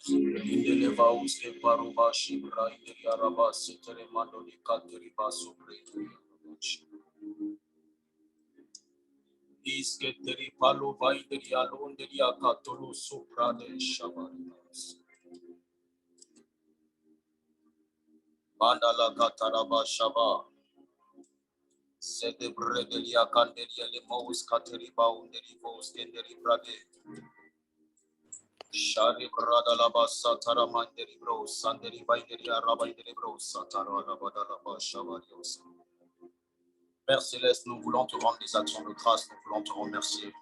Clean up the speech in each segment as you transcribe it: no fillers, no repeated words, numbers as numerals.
Indelevaus ke paruba shibra indelia raba setere mando di kateriba sobre. Iske teri palo vai indelia londelia katolo supra de shabarias. Mandala kataraba shaba. Sede bredelia kandelia lemous kateriba undelivos kenderi brade. Shari brada laba satara manderi bro sanderi baideria rabaideri bro satara laba laba shabarios. Père Céleste, nous voulons te rendre des actions de grâce, nous voulons te remercier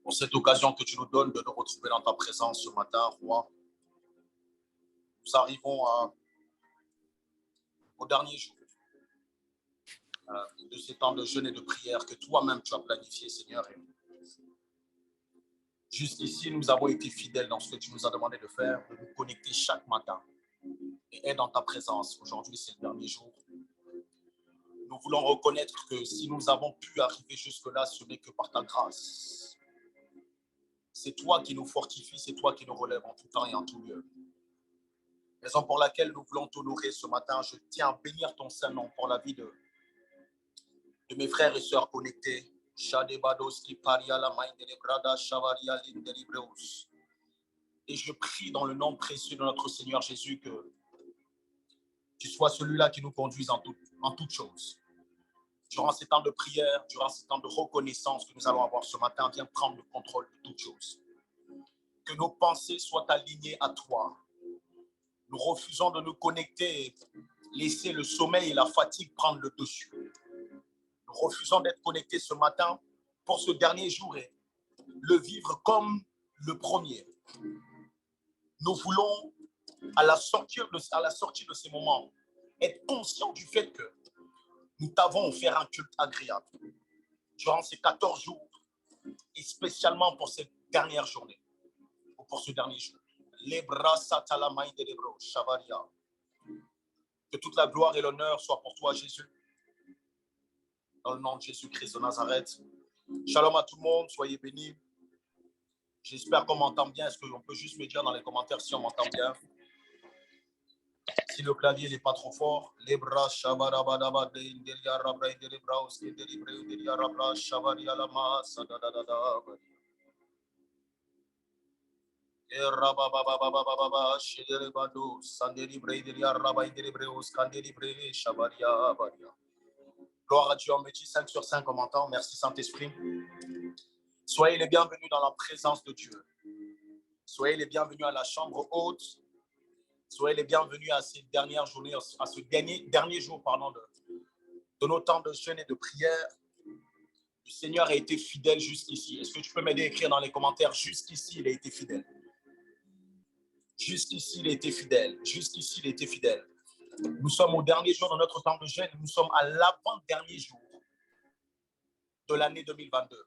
pour cette occasion que tu nous donnes de nous retrouver dans ta présence ce matin, Roi. Nous arrivons au dernier jour de ces temps de jeûne et de prière que toi-même tu as planifié, Seigneur. Jusqu'ici, nous avons été fidèles dans ce que tu nous as demandé de faire, de nous connecter chaque matin et être dans ta présence. Aujourd'hui, c'est le dernier jour. Nous voulons reconnaître que si nous avons pu arriver jusque-là, ce n'est que par ta grâce. C'est toi qui nous fortifie, c'est toi qui nous relève en tout temps et en tout lieu. Raison pour laquelle nous voulons t'honorer ce matin. Je tiens à bénir ton Saint-Nom pour la vie de mes frères et sœurs connectés. Et je prie dans le nom précieux de notre Seigneur Jésus que tu sois celui-là qui nous conduise en toutes choses. Durant ces temps de prière, durant ces temps de reconnaissance que nous allons avoir ce matin, viens prendre le contrôle de toutes choses. Que nos pensées soient alignées à toi. Nous refusons de nous connecter et laisser le sommeil et la fatigue prendre le dessus. Nous refusons d'être connectés ce matin pour ce dernier jour et le vivre comme le premier. Nous voulons, à la sortie de ces moments, être conscients du fait que nous t'avons offert un culte agréable durant ces 14 jours et spécialement pour cette dernière journée ou pour ce dernier jour. Que toute la gloire et l'honneur soient pour toi, Jésus. Dans le nom de Jésus-Christ de Nazareth. Shalom à tout le monde, soyez bénis. J'espère qu'on m'entend bien. Est-ce qu'on peut juste me dire dans les commentaires si on m'entend bien? Si le clavier n'est pas trop fort. Les bras shabarabadaba de indelia rabra indeli braus indeli bre indelia rabra shabaria lama sadadadada. E rababababababa shedere badu sandeli bre indelia rabra indeli breus kandeli bre shabaria baria. Gloire à Dieu, on me dit 5 sur 5 commentaires. Merci Saint-Esprit. Soyez les bienvenus dans la présence de Dieu. Soyez les bienvenus à la chambre haute. Soyez les bienvenus à ces dernières journées, à ce dernier jour de nos temps de jeûne et de prière. Le Seigneur a été fidèle jusqu'ici. Est-ce que tu peux m'aider à écrire dans les commentaires? Jusqu'ici, il a été fidèle. Jusqu'ici, il a été fidèle. Jusqu'ici, il a été fidèle. Nous sommes au dernier jour de notre temps de jeûne. Nous sommes à l'avant-dernier jour de l'année 2022.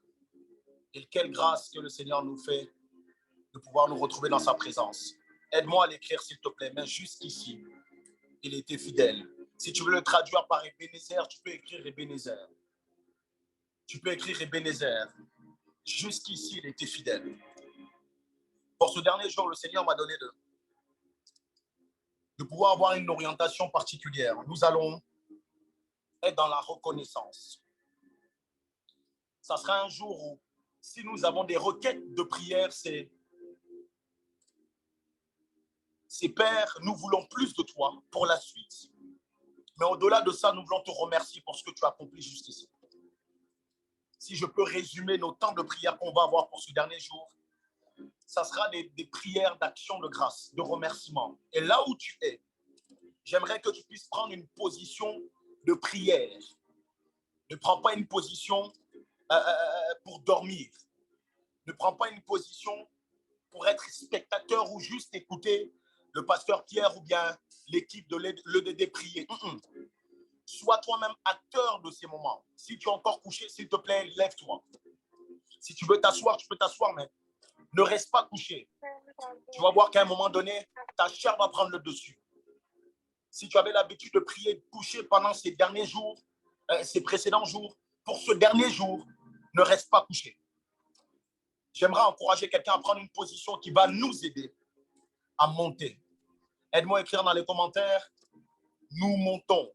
Et quelle grâce que le Seigneur nous fait de pouvoir nous retrouver dans sa présence. Aide-moi à l'écrire, s'il te plaît. Mais jusqu'ici, il était fidèle. Si tu veux le traduire par Ebenezer, tu peux écrire Ebenezer. Tu peux écrire Ebenezer. Jusqu'ici, il était fidèle. Pour ce dernier jour, le Seigneur m'a donné de pouvoir avoir une orientation particulière. Nous allons être dans la reconnaissance. Ça sera un jour où, si nous avons des requêtes de prière, c'est Père, nous voulons plus de toi pour la suite. Mais au-delà de ça, nous voulons te remercier pour ce que tu as accompli jusqu'ici. Si je peux résumer nos temps de prière qu'on va avoir pour ce dernier jour, ça sera des prières d'action de grâce, de remerciement. Et là où tu es, j'aimerais que tu puisses prendre une position de prière. Ne prends pas une position pour dormir. Ne prends pas une position pour être spectateur ou juste écouter le pasteur Pierre ou bien l'équipe de l'EDD prier. Sois toi-même acteur de ces moments. Si tu es encore couché, s'il te plaît, lève-toi. Si tu veux t'asseoir, tu peux t'asseoir, mais ne reste pas couché. Tu vas voir qu'à un moment donné, ta chair va prendre le dessus. Si tu avais l'habitude de prier couché pendant ces derniers jours, ces précédents jours, pour ce dernier jour, ne reste pas couché. J'aimerais encourager quelqu'un à prendre une position qui va nous aider à monter. Aide-moi à écrire dans les commentaires. Nous montons.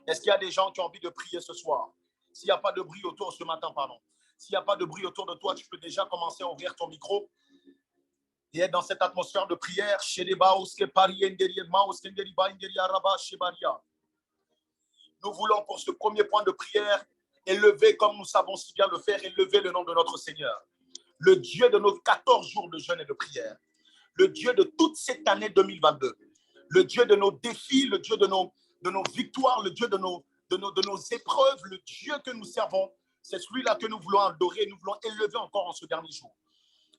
Est-ce qu'il y a des gens qui ont envie de prier ce soir? S'il n'y a pas de bruit autour ce matin, pardon. S'il n'y a pas de bruit autour de toi, tu peux déjà commencer à ouvrir ton micro et être dans cette atmosphère de prière. Nous voulons pour ce premier point de prière élever, comme nous savons si bien le faire, élever le nom de notre Seigneur. Le Dieu de nos 14 jours de jeûne et de prière. Le Dieu de toute cette année 2022. Le Dieu de nos défis, le Dieu de nos victoires, le Dieu de nos épreuves, le Dieu que nous servons. C'est celui-là que nous voulons adorer, nous voulons élever encore en ce dernier jour.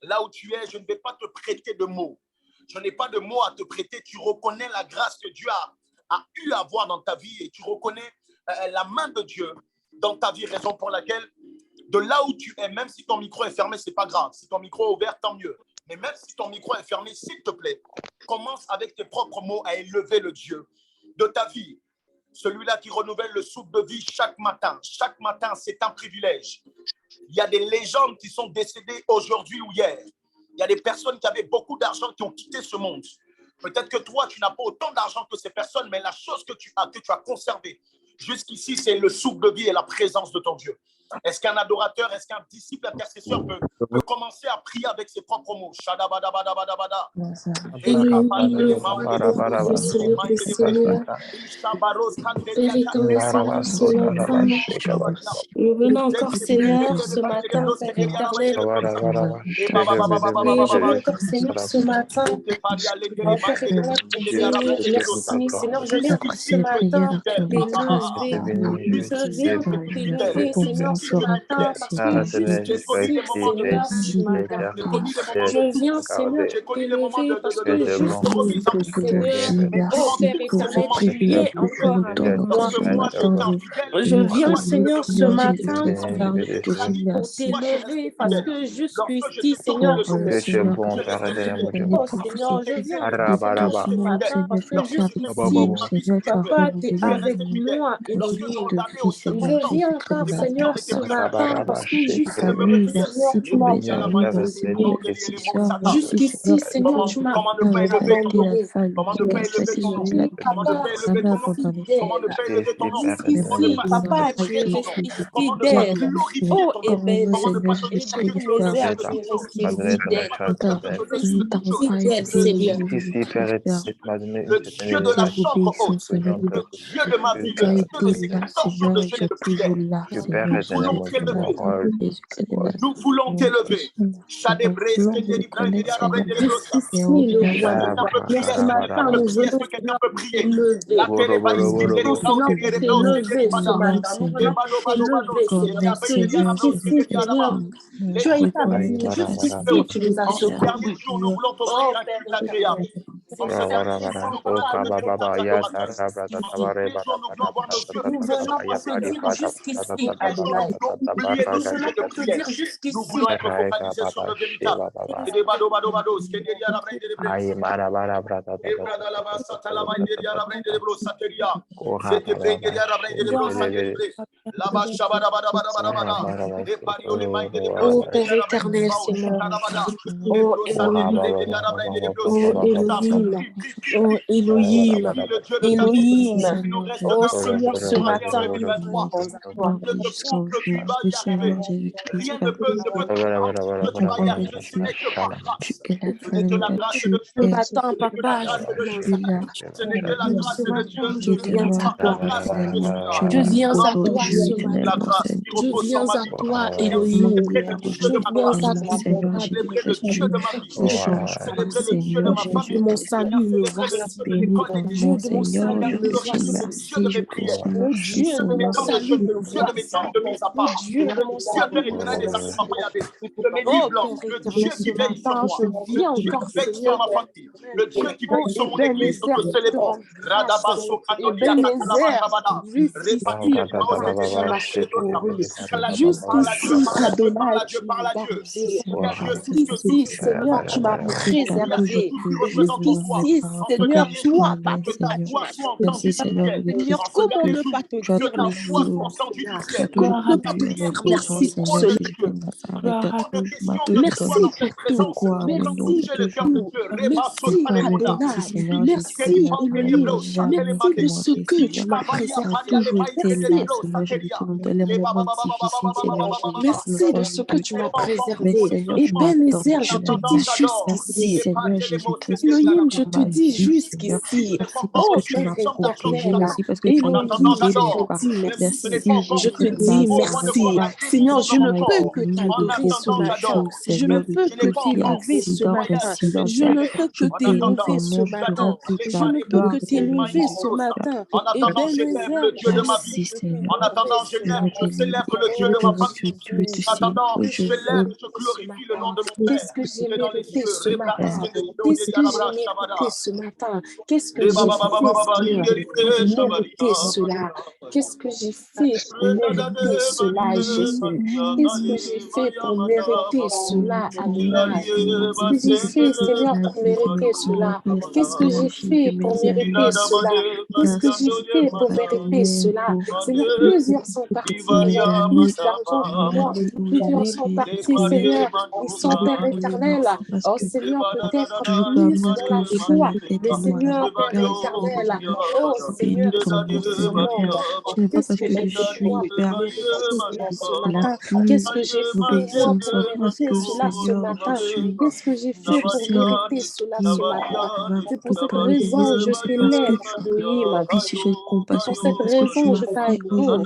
Là où tu es, je ne vais pas te prêter de mots. Je n'ai pas de mots à te prêter. Tu reconnais la grâce que Dieu a eu à voir dans ta vie et tu reconnais la main de Dieu dans ta vie, raison pour laquelle de là où tu es, même si ton micro est fermé, ce n'est pas grave. Si ton micro est ouvert, tant mieux. Mais même si ton micro est fermé, s'il te plaît, commence avec tes propres mots à élever le Dieu de ta vie. Celui-là qui renouvelle le souffle de vie chaque matin. Chaque matin, c'est un privilège. Il y a des légendes qui sont décédées aujourd'hui ou hier. Il y a des personnes qui avaient beaucoup d'argent qui ont quitté ce monde. Peut-être que toi, tu n'as pas autant d'argent que ces personnes, mais la chose que tu as conservée jusqu'ici, c'est le souffle de vie et la présence de ton Dieu. Est-ce qu'un adorateur, est-ce qu'un disciple intercesseur peut commencer à prier avec ses propres mots? Nous venons encore, Seigneur, ce matin, Père éternel. Oui, je viens encore, Seigneur, ce matin. Père éternel, merci, Seigneur, je viens encore ce matin pour t'élever. Je viens pour t'élever, Seigneur, ce matin, parce que jusqu'ici, Seigneur, tu m'as gardé. Je viens, Seigneur, t'élever, parce que jusqu'ici, Seigneur, oh Père éternel, tu y es encore avec moi. Je viens, Seigneur, ce matin pour t'élever, parce que jusqu'ici, Seigneur, tu me suis. Oh Seigneur, je viens ce matin, parce que jusqu'ici, Papa, tu es avec moi, Elohim. Je viens encore, Seigneur, ce matin, parce que jusqu'ici, Seigneur, tu m'as jusqu'ici, Seigneur, tu m'as abandonné. Jusqu'ici, Papa, tu es jusqu'ici, Papa, tu es resté fidèle. Oh, Ebenezer, tu es resté fidèle. Fidèle, Seigneur. Le Dieu de la chambre haute, le Dieu de ma vie, le Dieu de ces 14 jours de jeûne et de prière. Nous voulons t'élever. Quelqu'un peut prier. Tu as établi jusqu'ici, tu nous as secourus. Nous voulons t'offrir un culte agréable. Nous venons pour te dire jusqu'ici, Adonai. Nous voulons être focalisés sur le véritable. Oh Père éternel, Seigneur. Oh Elohim. Oh Elohim. Elohim. Oh Seigneur, ce matin, nous venons à toi. Rien ne peut ce matin, Papa, je viens à toi. Je viens à toi ce matin. Je viens à toi, Elohim. Je viens à toi. Dieu de mon salut, me voici. Dieu de mon salut, me voici. Dieu de mon salut, me voici. Dieu de mon salut, me voici. Oh, Père, ce matin, je viens encore, Seigneur. Le Dieu qui veille sur mon église, nous te célébrons. Jusqu'ici, Adonai, tu m'as gardé. Jusqu'ici, Seigneur, tu m'as préservé. Jusqu'ici, Seigneur, toi, papa, tu m'as suivi. Seigneur, comment ne pas te dire merci pour cela? Comment ne pas te dire merci pour cela? Merci pour tout. Merci pour tout. Merci, Adonai. Merci, Elohim. Merci de ce que tu m'as préservé. Merci de ce que tu m'as préservé. Et Ebenezer, je te dis jusqu'ici. Elohim, je te dis jusqu'ici. Oh, Père éternel. Elohim, je te dis merci. Seigneur, je ne peux que t'adorer ce matin. Je ne peux que t'élever ce matin. Je ne peux que t'élever ce matin. Je ne peux que t'élever ce matin. Ebenezer, en attendant, je lève, je célèbre le Dieu de ma famille. En attendant, je lève, je glorifie le nom de mon Père. Qu'est-ce que j'ai mérité ce matin? Qu'est-ce que j'ai mérité ce matin? Qu'est-ce que j'ai fait, Seigneur, pour mériter cela? Qu'est-ce que j'ai fait pour mériter cela, Jésus? Qu'est-ce que j'ai fait pour mériter cela, Adonai? Qu'est-ce que j'ai fait, Seigneur, pour mériter cela? Qu'est-ce que j'ai fait pour mériter cela? Qu'est-ce que j'ai fait pour mériter cela? Seigneur, plusieurs sont partis, Seigneur, plus d'argent pour moi. Plusieurs sont partis, Seigneur, ils sont Père éternel. Oh Seigneur, peut-être plus dans la foi, mais Seigneur, Père éternel, oh Seigneur, qu'est-ce que j'ai fait moi pour mériter ce matin? Qu'est-ce que j'ai fait moi pour mériter cela ce matin? Qu'est-ce que j'ai fait pour mériter cela ce matin? C'est pour cette raison je t'élève, Elohim. C'est pour cette raison je t'adore.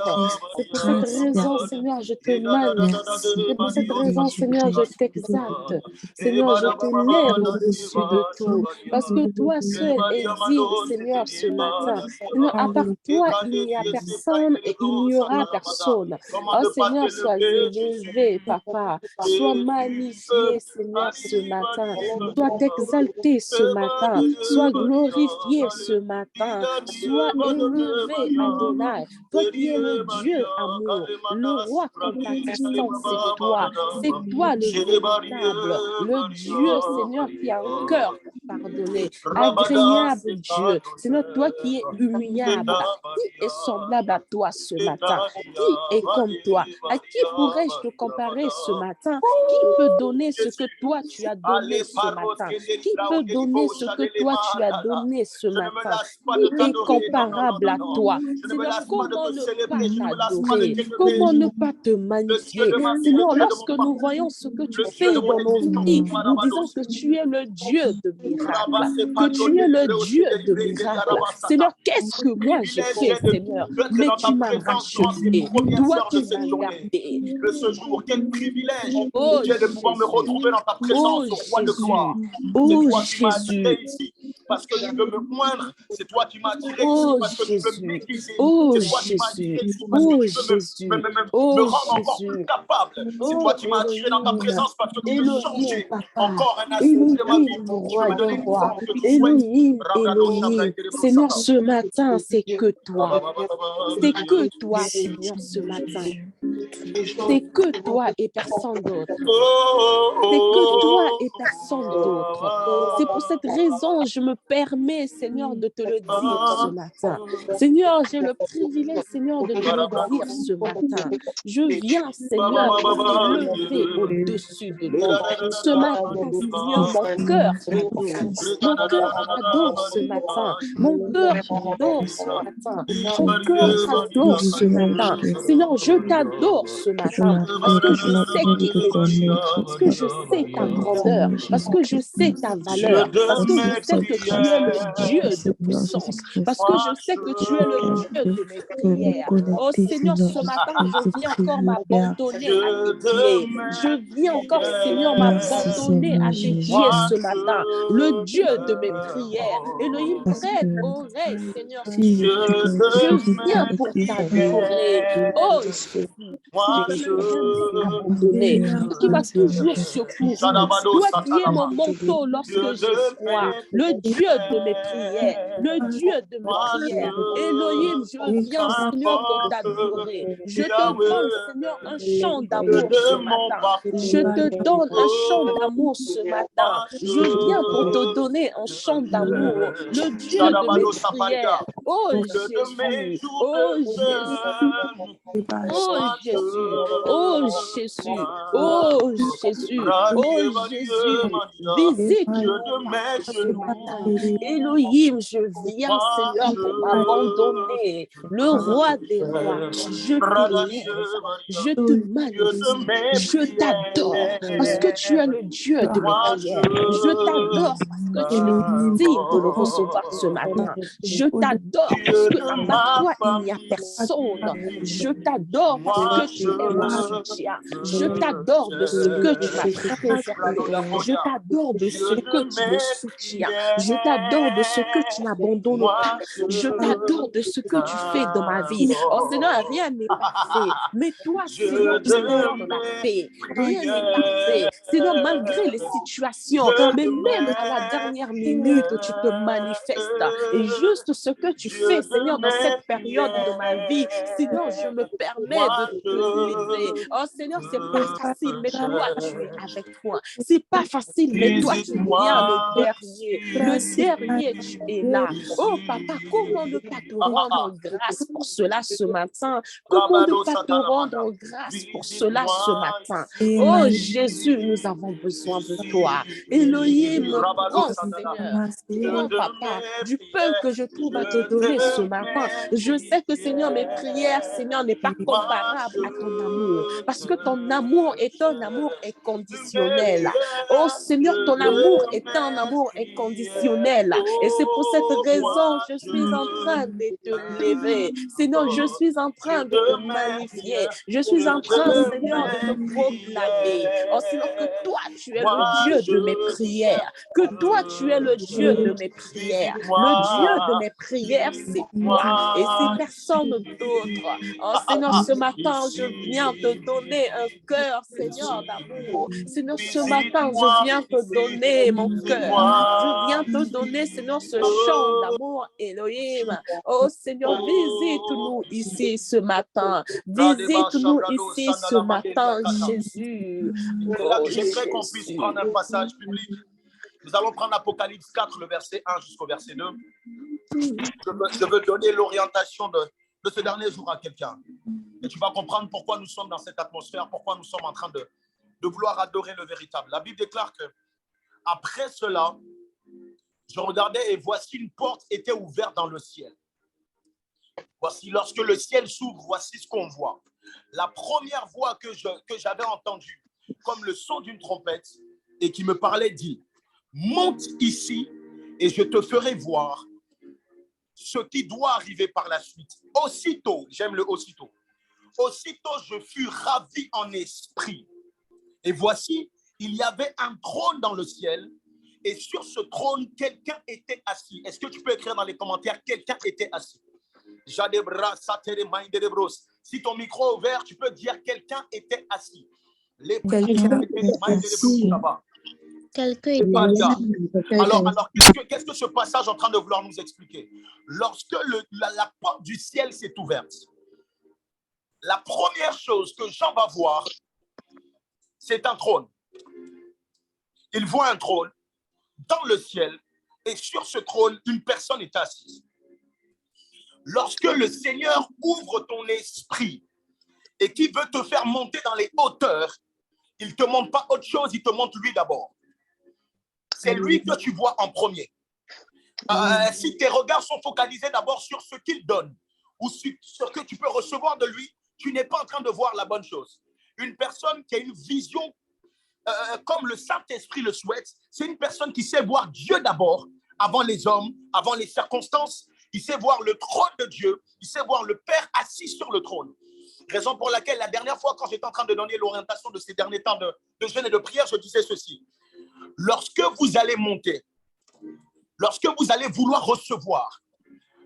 C'est pour cette raison, Seigneur, je te magnifique. C'est pour cette raison, Seigneur, je t'exalte. Seigneur, je t'élève au-dessus de tout. Parce que toi seul es digne, Seigneur, ce matin. Seigneur, à part toi, il n'y a personne et il n'y aura personne. Oh Seigneur, sois élevé, Papa. Sois magnifié, Seigneur, ce matin. Sois exalté ce matin. Sois glorifié ce matin. Sois élevé, Adonai. Toi qui es le Dieu amour, le roi compatissant, c'est toi. C'est toi le véritable, le Dieu, Seigneur, qui a un cœur pour pardonner. Agréable Dieu, Seigneur, toi qui es humiliable. Qui est semblable à toi ce matin? Qui est comme toi? À qui pourrais-je te comparer ce matin? Qui peut donner ce que toi tu as donné ce matin? Qui peut donner ce que toi tu as donné ce matin? Qui est comparable à toi? Seigneur, comment ne pas t'adorer? Comment ne pas te magnifier? Seigneur, lorsque nous voyons ce que tu fais dans nos vies, nous disons que tu es le Dieu de miracles, que tu es le Dieu de miracles. Seigneur, qu'est-ce que moi j'ai fait, Seigneur? Mais tu m'as racheté, toi qui m'as gardé. De ce jour, quel privilège de pouvoir me retrouver dans ta présence, roi de gloire. C'est toi qui m'as attiré ici parce que tu veux me moindre. C'est toi qui m'as attiré ici parce que tu veux me maîtriser. C'est toi qui m'as attiré ici parce que tu veux me rendre encore plus capable. C'est toi qui m'as attiré dans ta présence parce que tu veux changer encore un aspect de ma vie. Tu veux me donner une forme que tu souhaites. Seigneur, ce matin, c'est que toi. C'est que toi, Seigneur, ce matin. C'est que toi et personne d'autre. C'est que toi et personne d'autre. C'est pour cette raison que je me permets, Seigneur, de te le dire ce matin. Seigneur, j'ai le privilège, Seigneur, de te le dire ce matin. Je viens, Seigneur, t'élever au-dessus de tout. Ce matin, Seigneur, mon cœur adore ce matin. Mon cœur adore ce matin. Mon cœur adore ce matin. Seigneur, je t'adore ce matin parce que je sais qui tu es, parce que je sais ta grandeur, parce que je sais ta valeur, parce que je sais que tu es le Dieu de puissance, parce que je sais que tu es le Dieu de mes prières. Oh Seigneur, ce matin, je viens encore m'abandonner à tes pieds. Je viens encore, Seigneur, m'abandonner à tes pieds ce matin. Le Dieu de mes prières. Elohim, prête oreille, Seigneur. Je viens pour t'adorer. Oh Jésus. Moi, qui ne m'a jamais abandonné, qui m'a toujours secouru. Toi qui es mon manteau lorsque j'ai froid, le Dieu de mes prières, le Dieu de mes prières. Elohim, je viens, Seigneur, pour t'adorer. Je te donne, Seigneur, un chant d'amour ce matin. Je te donne un chant d'amour ce matin. Je viens pour te donner un chant d'amour, le Dieu de mes prières. Oh Jésus, oh Jésus. Oh Jésus, oh Jésus, oh Jésus, oh Jésus, visite-nous ce matin. Elohim, je viens, Seigneur, pour m'abandonner, le roi des rois. Je t'élève, je te magnifie, je t'adore parce que tu es le Dieu de mes prières. Je t'adore parce que tu es digne de le recevoir ce matin. Je t'adore parce que à part toi, il n'y a personne. Je t'adore parce que tu es mon soutien. Je t'adore de ce que tu m'as préservé. Je t'adore de ce que tu me soutiens. Je t'adore de ce que tu n'abandonnes pas. Je t'adore de ce que tu fais dans ma vie. Oh Seigneur, rien n'est parfait. Mais toi, Seigneur, tu es parfait. Rien n'est parfait. Seigneur, malgré les situations, mais même à la dernière minute, tu te manifestes. Et juste ce que tu fais, Seigneur, dans cette période de ma vie, Seigneur, je me permets de te lever. Oh Seigneur, c'est pas facile, mais toi, tu es avec toi. C'est pas facile, mais toi, tu viens le dernier. Le dernier, tu es là. Oh Papa, comment ne pas te rendre grâce pour cela ce matin? Comment ne pas te rendre grâce pour cela ce matin? Oh Jésus, nous avons besoin de toi. Elohim, prends, Seigneur. Oh Papa, du peu que je trouve à te donner ce matin, je sais que Seigneur, mes prières, Seigneur, n'est pas comparable à ton amour, parce que ton amour est un amour inconditionnel. Oh Seigneur, ton amour est un amour inconditionnel. Et c'est pour cette raison, je suis en train de te lever. Seigneur, je suis en train de te magnifier. Je suis en train, Seigneur, de te proclamer. Oh Seigneur, que toi, tu es le Dieu de mes prières. Que toi, tu es le Dieu de mes prières. Le Dieu de mes prières, c'est toi. Et c'est personne d'autre. Oh Seigneur, ce matin, je viens te donner un cœur, Seigneur, d'amour. Seigneur, ce matin, je viens te donner mon cœur. Je viens te donner, Seigneur, ce chant d'amour, Elohim. Oh Seigneur, visite-nous ici ce matin. Visite-nous ici ce matin, Jésus. Oh, J'aimerais qu'on puisse prendre un passage public. Nous allons prendre Apocalypse 4, le verset 1 jusqu'au verset 2. Je veux donner l'orientation de ce dernier jour à quelqu'un. Et tu vas comprendre pourquoi nous sommes dans cette atmosphère, pourquoi nous sommes en train de vouloir adorer le véritable. La Bible déclare que après cela, je regardais et voici une porte était ouverte dans le ciel. Voici, lorsque le ciel s'ouvre, voici ce qu'on voit. La première voix que j'avais entendue, comme le son d'une trompette, et qui me parlait, dit, monte ici et je te ferai voir ce qui doit arriver par la suite. Aussitôt, j'aime le aussitôt, je fus ravi en esprit. Et voici, il y avait un trône dans le ciel et sur ce trône, quelqu'un était assis. Est-ce que tu peux écrire dans les commentaires, quelqu'un était assis? Si ton micro est ouvert, tu peux dire quelqu'un était assis. Quelqu'un était assis. Quelqu'un était assis. Alors qu'est-ce que ce passage est en train de vouloir nous expliquer? Lorsque la porte du ciel s'est ouverte, la première chose que Jean va voir, c'est un trône. Il voit un trône dans le ciel et sur ce trône, une personne est assise. Lorsque le Seigneur ouvre ton esprit et qu'il veut te faire monter dans les hauteurs, il ne te montre pas autre chose, il te montre lui d'abord. C'est lui que tu vois en premier. Si tes regards sont focalisés d'abord sur ce qu'il donne ou sur ce que tu peux recevoir de lui, tu n'es pas en train de voir la bonne chose. Une personne qui a une vision comme le Saint-Esprit le souhaite, c'est une personne qui sait voir Dieu d'abord, avant les hommes, avant les circonstances. Il sait voir le trône de Dieu, il sait voir le Père assis sur le trône. Raison pour laquelle la dernière fois, quand j'étais en train de donner l'orientation de ces derniers temps de jeûne et de prière, je disais ceci. Lorsque vous allez monter, lorsque vous allez vouloir recevoir,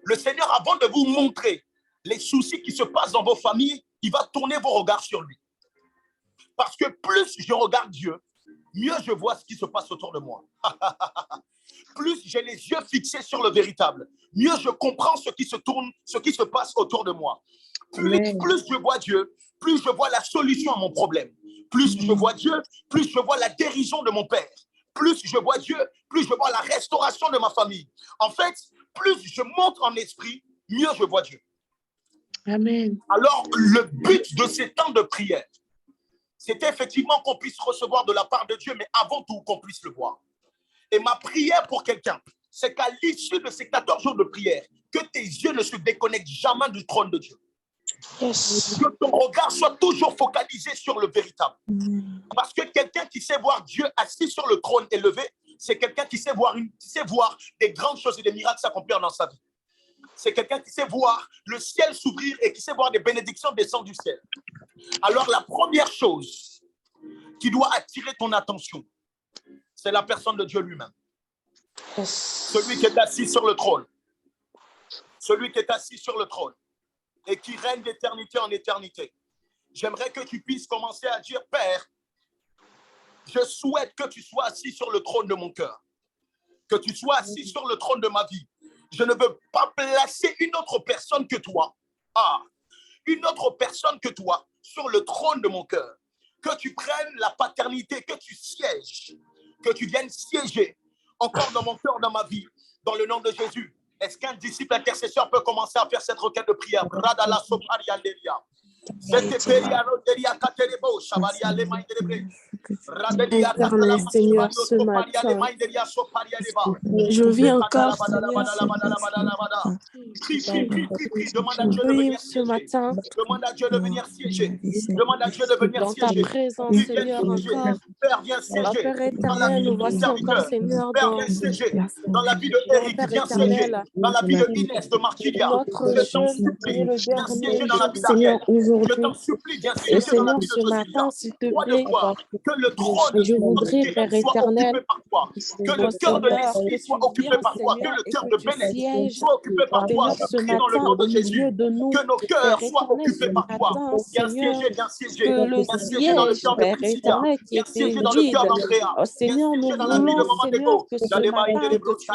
le Seigneur, avant de vous montrer les soucis qui se passent dans vos familles, il va tourner vos regards sur lui. Parce que plus je regarde Dieu, mieux je vois ce qui se passe autour de moi. Plus j'ai les yeux fixés sur le véritable, mieux je comprends ce qui se passe autour de moi. Plus je vois Dieu, plus je vois la solution à mon problème. Plus je vois Dieu, plus je vois la guérison de mon père. Plus je vois Dieu, plus je vois la restauration de ma famille. En fait, plus je monte en esprit, mieux je vois Dieu. Amen. Alors, le but de ces temps de prière, c'était effectivement qu'on puisse recevoir de la part de Dieu, mais avant tout, qu'on puisse le voir. Et ma prière pour quelqu'un, c'est qu'à l'issue de ces 14 jours de prière, que tes yeux ne se déconnectent jamais du trône de Dieu. Yes. Que ton regard soit toujours focalisé sur le véritable. Parce que quelqu'un qui sait voir Dieu assis sur le trône élevé, c'est quelqu'un qui sait voir des grandes choses et des miracles s'accomplir dans sa vie. C'est quelqu'un qui sait voir le ciel s'ouvrir et qui sait voir des bénédictions descendre du ciel. Alors la première chose qui doit attirer ton attention, c'est la personne de Dieu lui-même. Celui qui est assis sur le trône. Celui qui est assis sur le trône et qui règne d'éternité en éternité. J'aimerais que tu puisses commencer à dire, Père, je souhaite que tu sois assis sur le trône de mon cœur, que tu sois assis sur le trône de ma vie. Je ne veux pas placer une autre personne que toi, une autre personne que toi sur le trône de mon cœur. Que tu prennes la paternité, que tu sièges, que tu viennes siéger encore dans mon cœur, dans ma vie, dans le nom de Jésus. Est-ce qu'un disciple intercesseur peut commencer à faire cette requête de prière? Éternel Seigneur, ce matin, je viens encore, Seigneur, oui, ce matin, demande à Dieu de venir siéger. Demande à Dieu de venir dans ta siéger. présence, Seigneur, encore. Père, viens siéger. Père éternel, nous voici encore, Seigneur, Père, viens siéger. Dans la vie de Eric, viens siéger. Dans la vie de Inès, de Martilia. Notre Je t'en Dieu, supplie, le viens siéger dernier dans la jour, vie Seigneur, d'Ariel. Je aujourd'hui. t'en supplie, viens Et siéger dans la Seigneur, vie de ce Josilia. matin, s'il te Toi de plaît, voir que le trône je voudrais, soit Père éternel, occupé par toi. Que le cœur de Seigneur, que l'esprit soit tu occupé viennes, par toi. Que Seigneur, le et cœur que de tu Bénès sièges, soit occupé par toi. Seigneur, Je ce prie dans le matin, nom de au milieu Jésus. de nous. Que nos cœurs Père soient éternel, ce occupés par toi. matin, Viens Seigneur, siéger, viens siéger. que le Viens siéger dans le siège, cœur de Père Priscilla. éternel, qui Viens était siéger dans le cœur vide, d'Andrea. oh Viens Seigneur, nous siéger dans la vie de voulons, Maman Seigneur, Dego. que ce matin, que tu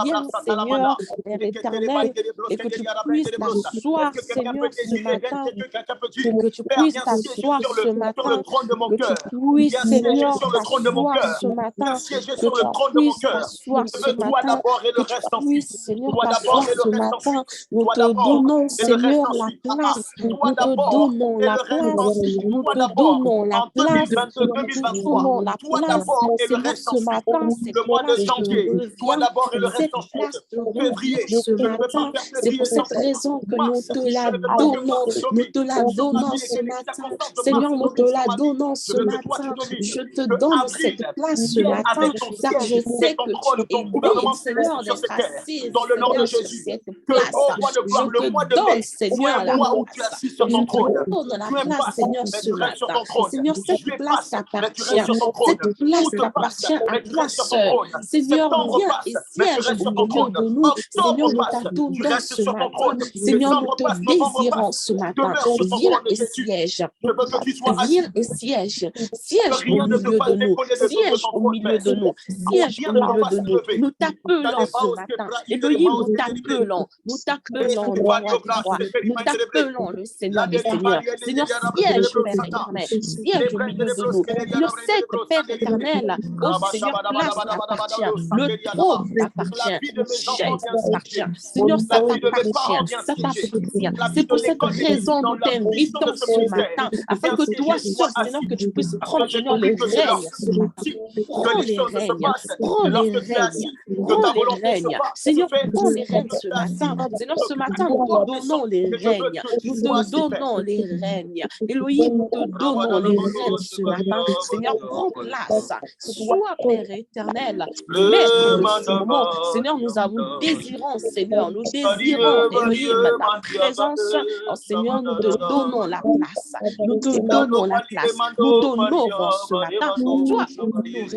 viennes, Seigneur, Père éternel, et que tu puisses t'asseoir, Est-ce que quelqu'un peut Seigneur, ce désirer? matin, Quelqu'un peut dire, que tu Père, puisses viens siéger t'asseoir sur ce le matin, trône de mon que tu cœur. puisses, Viens siéger Seigneur, sur le trône de mon t'asseoir cœur. ce Viens matin, siéger que sur le tu trône de mon puisses cœur. t'asseoir Je ce veux toi matin, d'abord et le que tu reste ensuite. puisses, Seigneur, Toi d'abord t'asseoir et le ce reste matin. ensuite. Nous Toi te d'abord donnons, et le reste Seigneur, la ensuite. place. Toi Nous te d'abord donnons et la le reste place. ensuite. Nous Toi te d'abord donnons la en place. 2022, Nous te 2023. donnons la Toi place. d'abord et le Seigneur, reste ce ensuite. matin, cette Le mois de place te janvier. Toi revient. d'abord et le reste Cette ensuite. place te revient Février. ce Je ne peux pas matin. faire C'est pour février sans cette toi. raison que nous Mars. te Je la ne veux pas que donnons. mars Nous te domine la sur ma donnons vie et ce que les matin. circonstances de mars Seigneur, nous te dominent sur la ma vie. donnons Je ce veux que toi tu matin. domines. Je te Que donne avril cette place ce vienne matin, avec ton car je siège et sais ton que tu trône, ton es digne, gouvernement Seigneur, céleste sur d'être cette terre. assise, Dans le nom de Seigneur, sur Jésus. cette Que, place. oh roi de gloire, Je le te mois de donne, mai soit Seigneur, un la mois où tu es place. assis sur Je ton te trône. donne la Tu place, impasses, Seigneur, mais ce tu restes sur matin. ton trône. Seigneur, cette Tu place passes, mais tu restes t'appartient. sur ton trône. Cette place Août passe, t'appartient à mais tu toi restes sur ton seul. trône. Seigneur, Septembre viens passe, et mais tu siège restes au sur ton milieu trône. de nous. Seigneur, Octobre nous passe, tu t'attendons restes ce sur ton matin. trône. Seigneur, nous Décembre te passe, novembre désirons passe. ce matin. Demeure sur ton Viens trône de et Jésus. siège. Je veux que tu sois Viens assis. et siège. Que Siège au rien ne te milieu fasse de nous. décoller de Siège ton au trône, milieu Père. de nous. Siège Rien au ne te milieu fasse de nous. lever. Nous t'appelons ce matin. Elohim, nous t'appelons. Nous t'appelons le roi des rois. Nous t'appelons le Seigneur des seigneurs. Seigneur, siège, Père éternel. Siège au milieu de nous. Seigneur, cette Père éternel, oh Seigneur, place t'appartient. Le trône t'appartient. La vie de La mes enfants chaise vient t'appartient. siéger. Seigneur, ça La vie de mes t'appartient. parents vient Ça siéger. t'appartient. La vie C'est de pour cette l'école des raison dans nous la vision de t'invitons ce ce ministère matin, afin vient que toi siéger, seul, soit Seigneur, assis. que tu puisses Parce prendre, que j'ai Seigneur, compris les que c'est règnes ce matin. lorsque Prends les les choses se règnes, passent, prends et les lorsque tu es règnes, assis, que prends ta les volonté règnes. se Seigneur, fait. prends les Comme règnes tu ce es assis, matin. Seigneur, tu ce t'occupes matin, du nous te pouvoir donnons descendre. les Mais je veux règnes. que tu Nous sois te assis, Père. donnons les règnes. Elohim, nous te donnons les règnes ce matin. Seigneur, prends place. Sois Père éternel, maître de ce moment. Seigneur, nous désirons, Seigneur, nous désirons, Elohim, ta présence. Oh Seigneur, nous te donnons la place. Nous te donnons la place. Nous t'honorons ce matin, sois honoré.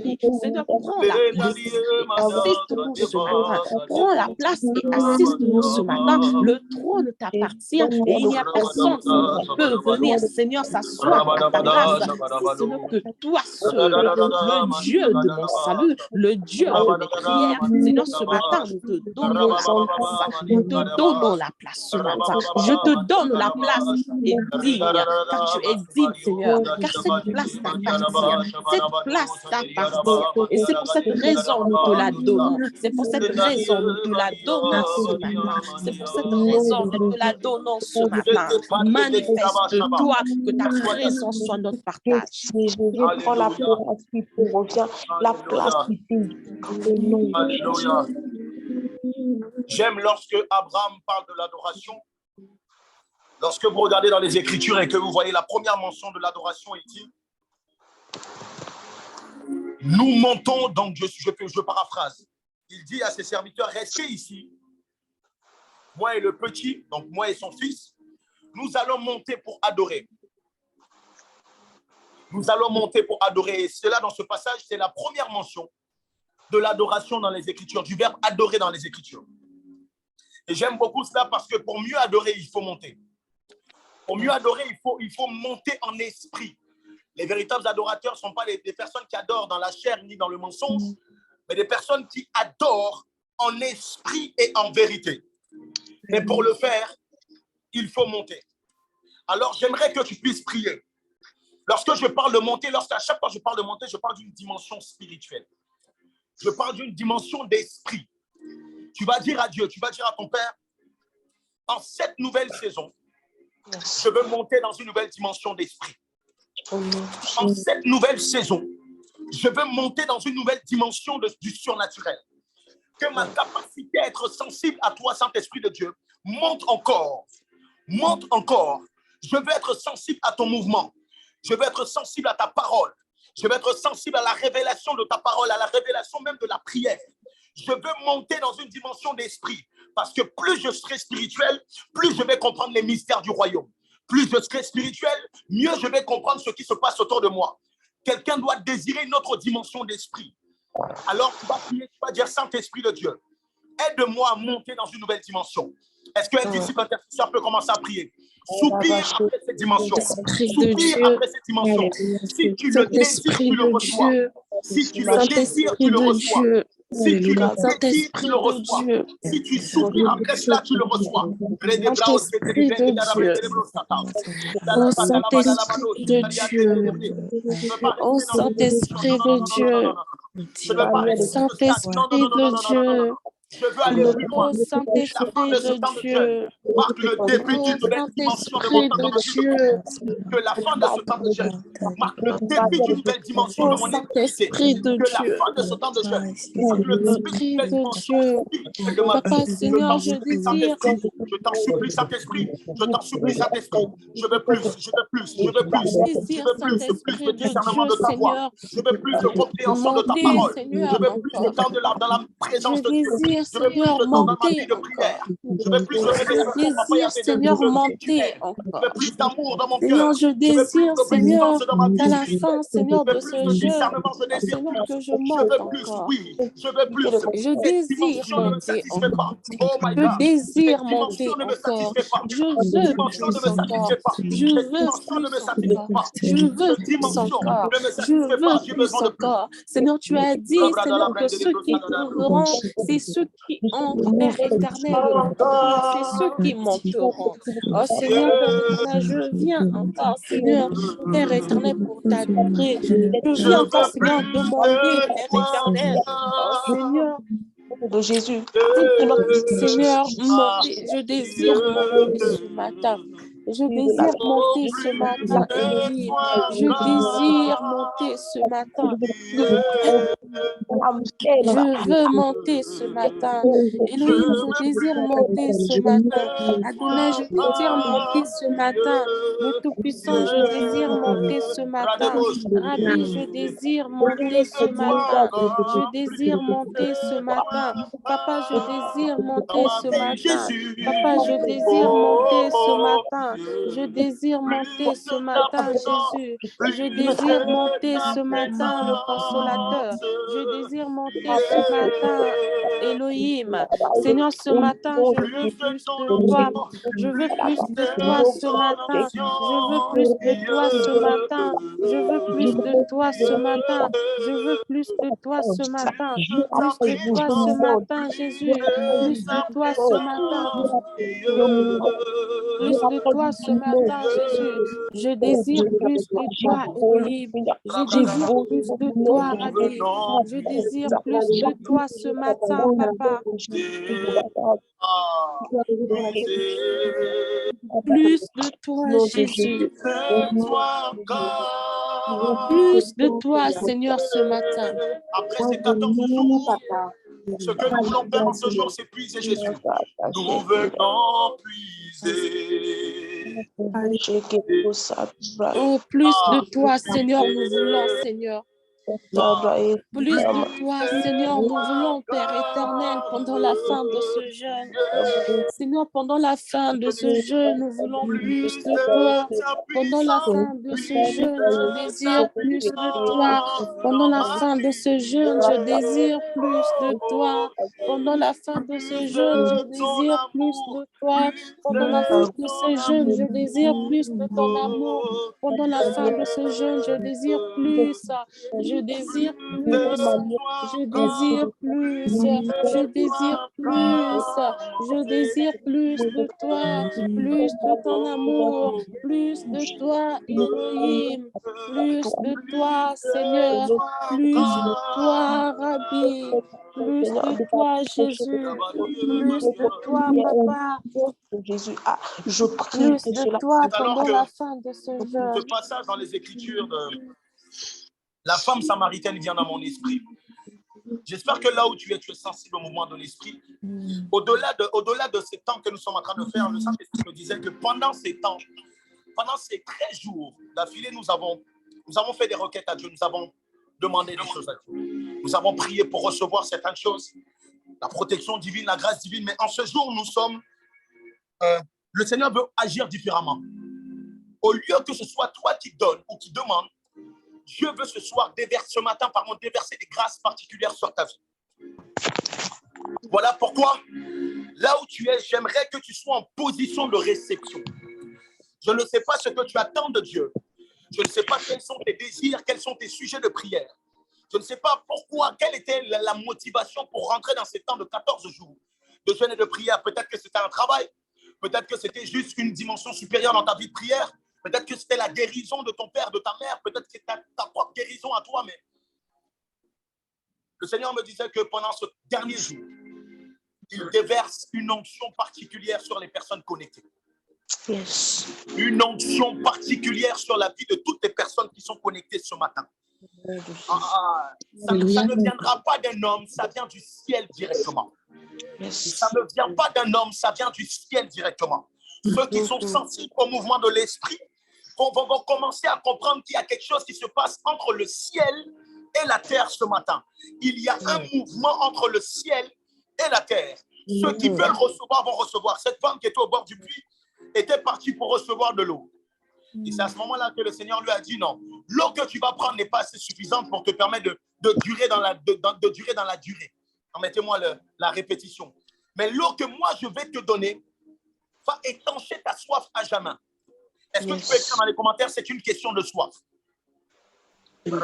Seigneur, prends la place et assiste-nous ce matin. Prends la place et assiste-nous ce matin. Le trône t'appartient et il n'y a personne qui peut venir, Seigneur, s'asseoir à ta place. Si ce n'est que toi seul, le Dieu de mon salut, le Dieu de mes prières. Seigneur, ce matin, nous te donnons la place. Nous te donnons la place ce matin. Je te donne la place et digne, car tu es digne, Seigneur, car cette place t'appartient. Cette place t'appartient. Et c'est pour cette raison que nous te la donnons. C'est pour cette raison que nous te la donnons ce matin. C'est pour cette raison que nous te la donnons ce matin. Manifeste-toi, que ta présence soit notre partage. Je prends la place qui te revient, la place qui te Alléluia. J'aime lorsque Abraham parle de l'adoration. Lorsque vous regardez dans les Écritures et que vous voyez la première mention de l'adoration, il dit « Nous montons », donc je paraphrase. Il dit à ses serviteurs « Restez ici, moi et le petit, donc moi et son fils, nous allons monter pour adorer. » Nous allons monter pour adorer. Et cela, dans ce passage, c'est la première mention de l'adoration dans les Écritures, du verbe adorer dans les Écritures. Et j'aime beaucoup cela parce que pour mieux adorer, il faut monter. Pour mieux adorer, il faut monter en esprit. Les véritables adorateurs ne sont pas des personnes qui adorent dans la chair ni dans le mensonge, mais des personnes qui adorent en esprit et en vérité. Mais pour le faire, il faut monter. Alors, j'aimerais que tu puisses prier. Lorsque je parle de monter, à chaque fois que je parle de monter, je parle d'une dimension spirituelle. Je parle d'une dimension d'esprit. Tu vas dire à Dieu, tu vas dire à ton Père, en cette nouvelle saison, je veux monter dans une nouvelle dimension d'esprit. En cette nouvelle saison, je veux monter dans une nouvelle dimension du surnaturel. Que ma capacité à être sensible à toi, Saint-Esprit de Dieu, monte encore. Monte encore. Je veux être sensible à ton mouvement. Je veux être sensible à ta parole. Je veux être sensible à la révélation de ta parole, à la révélation même de la prière. Je veux monter dans une dimension d'esprit. Parce que plus je serai spirituel, plus je vais comprendre les mystères du royaume. Plus je serai spirituel, mieux je vais comprendre ce qui se passe autour de moi. Quelqu'un doit désirer une autre dimension d'esprit. Alors tu vas prier, tu vas dire Saint-Esprit de Dieu, aide-moi à monter dans une nouvelle dimension. Est-ce qu'un disciple intercesseur peut commencer à prier? Soupire après cette dimension. Soupire après cette dimension. Si tu le désires, tu le reçois. Si tu le désires, tu le reçois. Si tu le désires, tu le reçois. Si tu soupires après cela, tu le reçois. Saint-Esprit de Dieu. Oh Saint-Esprit de Dieu. Oh Saint-Esprit de Dieu. Saint-Esprit de Dieu. Je veux aller plus loin. Saint-Esprit de Dieu. Marque le début d'une nouvelle dimension de mon vie. Que la fin de ce temps de jeûne marque le début d'une nouvelle dimension de mon Saint-Esprit de Que la Dieu. fin de ce temps de jeûne marque le début d'une nouvelle dimension de ma vie. Papa, Seigneur, je désire. Je t'en supplie, Saint-Esprit. Je t'en supplie, Saint-Esprit. Je veux plus, je veux plus, je veux plus. Je veux plus de discernement de ta voix. Je veux plus de compréhension de ta parole. Je veux plus de temps dans la présence de Dieu. Je veux plus de temps dans ma vie de prière. Je veux plus de révélation. Seigneur, monter encore. Je veux plus d'amour dans mon cœur. Seigneur, je désire, Seigneur, à la fin, Seigneur, de ce jeu, Seigneur, que je monte encore. Oui, je veux plus. Je désire monter encore. Je désire monter encore. Je veux plus encore. Je veux plus encore. Je veux plus encore. Je veux plus encore. Seigneur, tu as dit, Seigneur, que ceux qui trouveront, c'est ceux qui entrent, Père éternel. C'est ceux qui monteront. Oh Seigneur, je viens encore, Seigneur, Père éternel, pour t'adorer. Je viens encore, Seigneur, demander, Père éternel. Oh Seigneur, de Jésus. Seigneur, monter, je désire monter ce matin. Je désire monter ce matin, Élohim. Je désire monter ce matin. Je veux monter ce matin. Élohim, je désire monter ce matin. Adonai, je désire monter ce matin. Le Tout-Puissant, je désire monter ce matin. Rabbi, je désire monter ce matin. Je désire monter ce matin. Papa, je désire monter ce matin. Papa, je désire monter ce matin. Je désire monter ce matin, Jésus. Je désire monter ce matin, le consolateur. Je désire monter ce matin, Elohim. Seigneur, ce matin, je veux plus de toi. Je veux plus de toi ce matin. Je veux plus de toi ce matin. Je veux plus de toi ce matin. Je veux plus de toi ce matin. Plus de toi ce matin, Jésus. Plus de toi ce matin. Plus de toi ce matin, Jésus. Je désire plus de toi, Elohim. Je désire plus de toi, Rabbi. Je désire plus de toi ce matin, Papa. Plus de toi, Jésus. Plus de toi, Seigneur, ce matin. Après ces 14 jours, ce que nous voulons faire en ce jour, c'est puiser Jésus. Nous venons puiser. Oh, plus de toi, Seigneur, nous voulons, Seigneur. Plus de toi, Seigneur, nous voulons, Père éternel, pendant la fin de ce jeûne. Seigneur, pendant la fin de ce jeûne, nous voulons plus de toi. Pendant la fin de ce jeûne, je désire plus de toi. Pendant la fin de ce jeûne, je désire plus de toi. Pendant la fin de ce jeûne, je désire plus de toi. Pendant la fin de ce jeûne, je désire plus de ton amour. Pendant la fin de ce jeûne, je désire plus. Je désire plus, je désire plus, je désire plus, je désire plus de toi, plus de ton amour, plus de toi, Elohim, plus de toi, Seigneur, plus de toi, Rabbi, plus de toi, Jésus, plus de toi, Papa, Jésus, je prie plus de toi pendant la fin de ce jeûne. Ce passage dans les Écritures la femme samaritaine vient dans mon esprit. J'espère que là où tu es sensible au mouvement de l'esprit. Au-delà de ces temps que nous sommes en train de faire, le Saint-Esprit me disait que pendant ces temps, pendant ces 13 jours d'affilée, nous avons fait des requêtes à Dieu, nous avons demandé des choses à Dieu. Nous avons prié pour recevoir certaines choses, la protection divine, la grâce divine, mais en ce jour, le Seigneur veut agir différemment. Au lieu que ce soit toi qui donnes ou qui demandes, Dieu veut ce soir ce matin, déverser des grâces particulières sur ta vie. Voilà pourquoi, là où tu es, j'aimerais que tu sois en position de réception. Je ne sais pas ce que tu attends de Dieu. Je ne sais pas quels sont tes désirs, quels sont tes sujets de prière. Je ne sais pas pourquoi, quelle était la motivation pour rentrer dans ces temps de 14 jours de jeûne et de prière. Peut-être que c'était un travail, peut-être que c'était juste une dimension supérieure dans ta vie de prière. Peut-être que c'était la guérison de ton père, de ta mère. Peut-être que c'était ta propre guérison à toi. Mais le Seigneur me disait que pendant ce dernier jour, il déverse une onction particulière sur les personnes connectées. Yes. Une onction particulière sur la vie de toutes les personnes qui sont connectées ce matin. Ça ne viendra pas d'un homme, ça vient du ciel directement. Yes. Ça ne vient pas d'un homme, ça vient du ciel directement. Ceux qui sont sensibles au mouvement de l'esprit vont commencer à comprendre qu'il y a quelque chose qui se passe entre le ciel et la terre ce matin. Il y a un mouvement entre le ciel et la terre. Ceux qui veulent recevoir vont recevoir. Cette femme qui était au bord du puits était partie pour recevoir de l'eau. Et c'est à ce moment-là que le Seigneur lui a dit non, l'eau que tu vas prendre n'est pas assez suffisante pour te permettre de durer dans la durée. Mettez-moi la répétition. Mais l'eau que moi je vais te donner va étancher ta soif à jamais. Est-ce que tu peux écrire dans les commentaires, c'est une question de soif. C'est une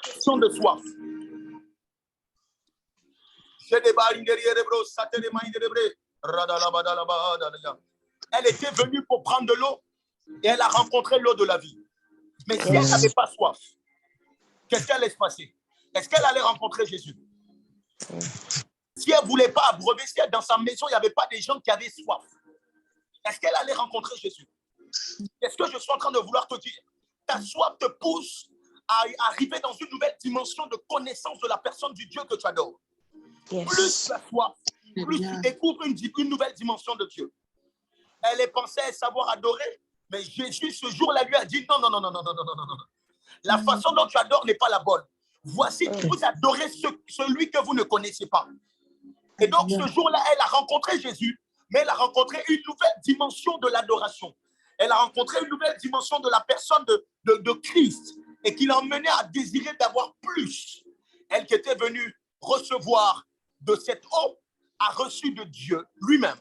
question de soif. Elle était venue pour prendre de l'eau et elle a rencontré l'eau de la vie. Mais si elle n'avait pas soif, qu'est-ce qu'elle allait se passer? Est-ce qu'elle allait rencontrer Jésus? Si elle ne voulait pas abreuver, si dans sa maison, il n'y avait pas des gens qui avaient soif, est-ce qu'elle allait rencontrer Jésus? Qu'est-ce que je suis en train de vouloir te dire? Ta soif te pousse à arriver dans une nouvelle dimension de connaissance de la personne du Dieu que tu adores. Plus tu as soif, plus tu découvres une nouvelle dimension de Dieu. Elle est pensée à savoir adorer, mais Jésus, ce jour-là, lui a dit non. La façon dont tu adores n'est pas la bonne. Voici, vous adorez celui que vous ne connaissez pas. Et donc, ce jour-là, elle a rencontré Jésus mais elle a rencontré une nouvelle dimension de l'adoration. Elle a rencontré une nouvelle dimension de la personne de Christ et qui l'a emmenée à désirer d'avoir plus. Elle qui était venue recevoir de cette eau a reçu de Dieu lui-même.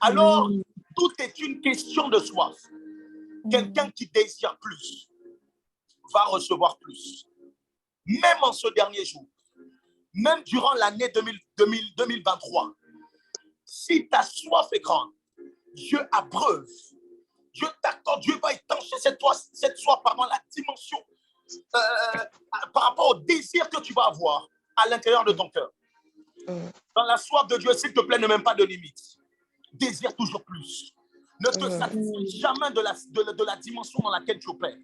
Alors, tout est une question de soif. Quelqu'un qui désire plus va recevoir plus. Même en ce dernier jour, même durant l'année 2023, si ta soif est grande, Dieu abreuve. Dieu t'accorde, Dieu va étancher cette soif pendant la dimension, par rapport au désir que tu vas avoir à l'intérieur de ton cœur. Dans la soif de Dieu, s'il te plaît, ne mets pas de limites. Désire toujours plus. Ne te satisfais jamais de la dimension dans laquelle tu opères.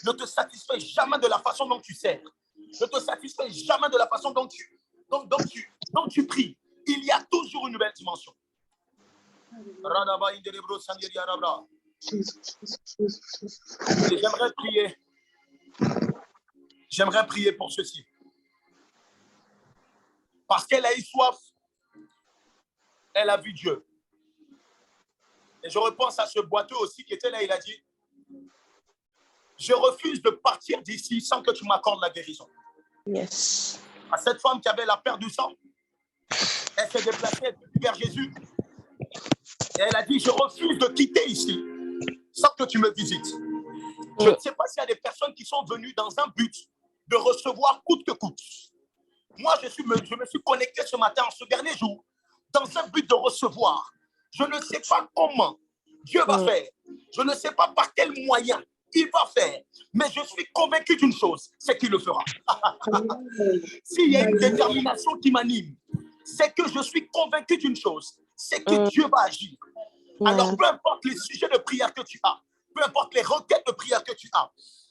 Ne te satisfais jamais de la façon dont tu sers. Ne te satisfais jamais de la façon dont tu pries. Il y a toujours une nouvelle dimension. Et j'aimerais prier pour ceci. Parce qu'elle a eu soif, elle a vu Dieu. Et je repense à ce boiteux aussi qui était là, il a dit, je refuse de partir d'ici sans que tu m'accordes la guérison. Yes. À cette femme qui avait la perte du sang, elle s'est déplacée vers Jésus. Et elle a dit, je refuse de quitter ici sans que tu me visites. Je ne sais pas s'il y a des personnes qui sont venues dans un but de recevoir coûte que coûte. Moi, je me suis connecté ce matin, ce dernier jour, dans un but de recevoir. Je ne sais pas comment Dieu va faire. Je ne sais pas par quel moyen il va faire. Mais je suis convaincu d'une chose, c'est qu'il le fera. S'il y a une détermination qui m'anime, c'est que je suis convaincu d'une chose, c'est que Dieu va agir. Alors, peu importe les sujets de prière que tu as, peu importe les requêtes de prière que tu as,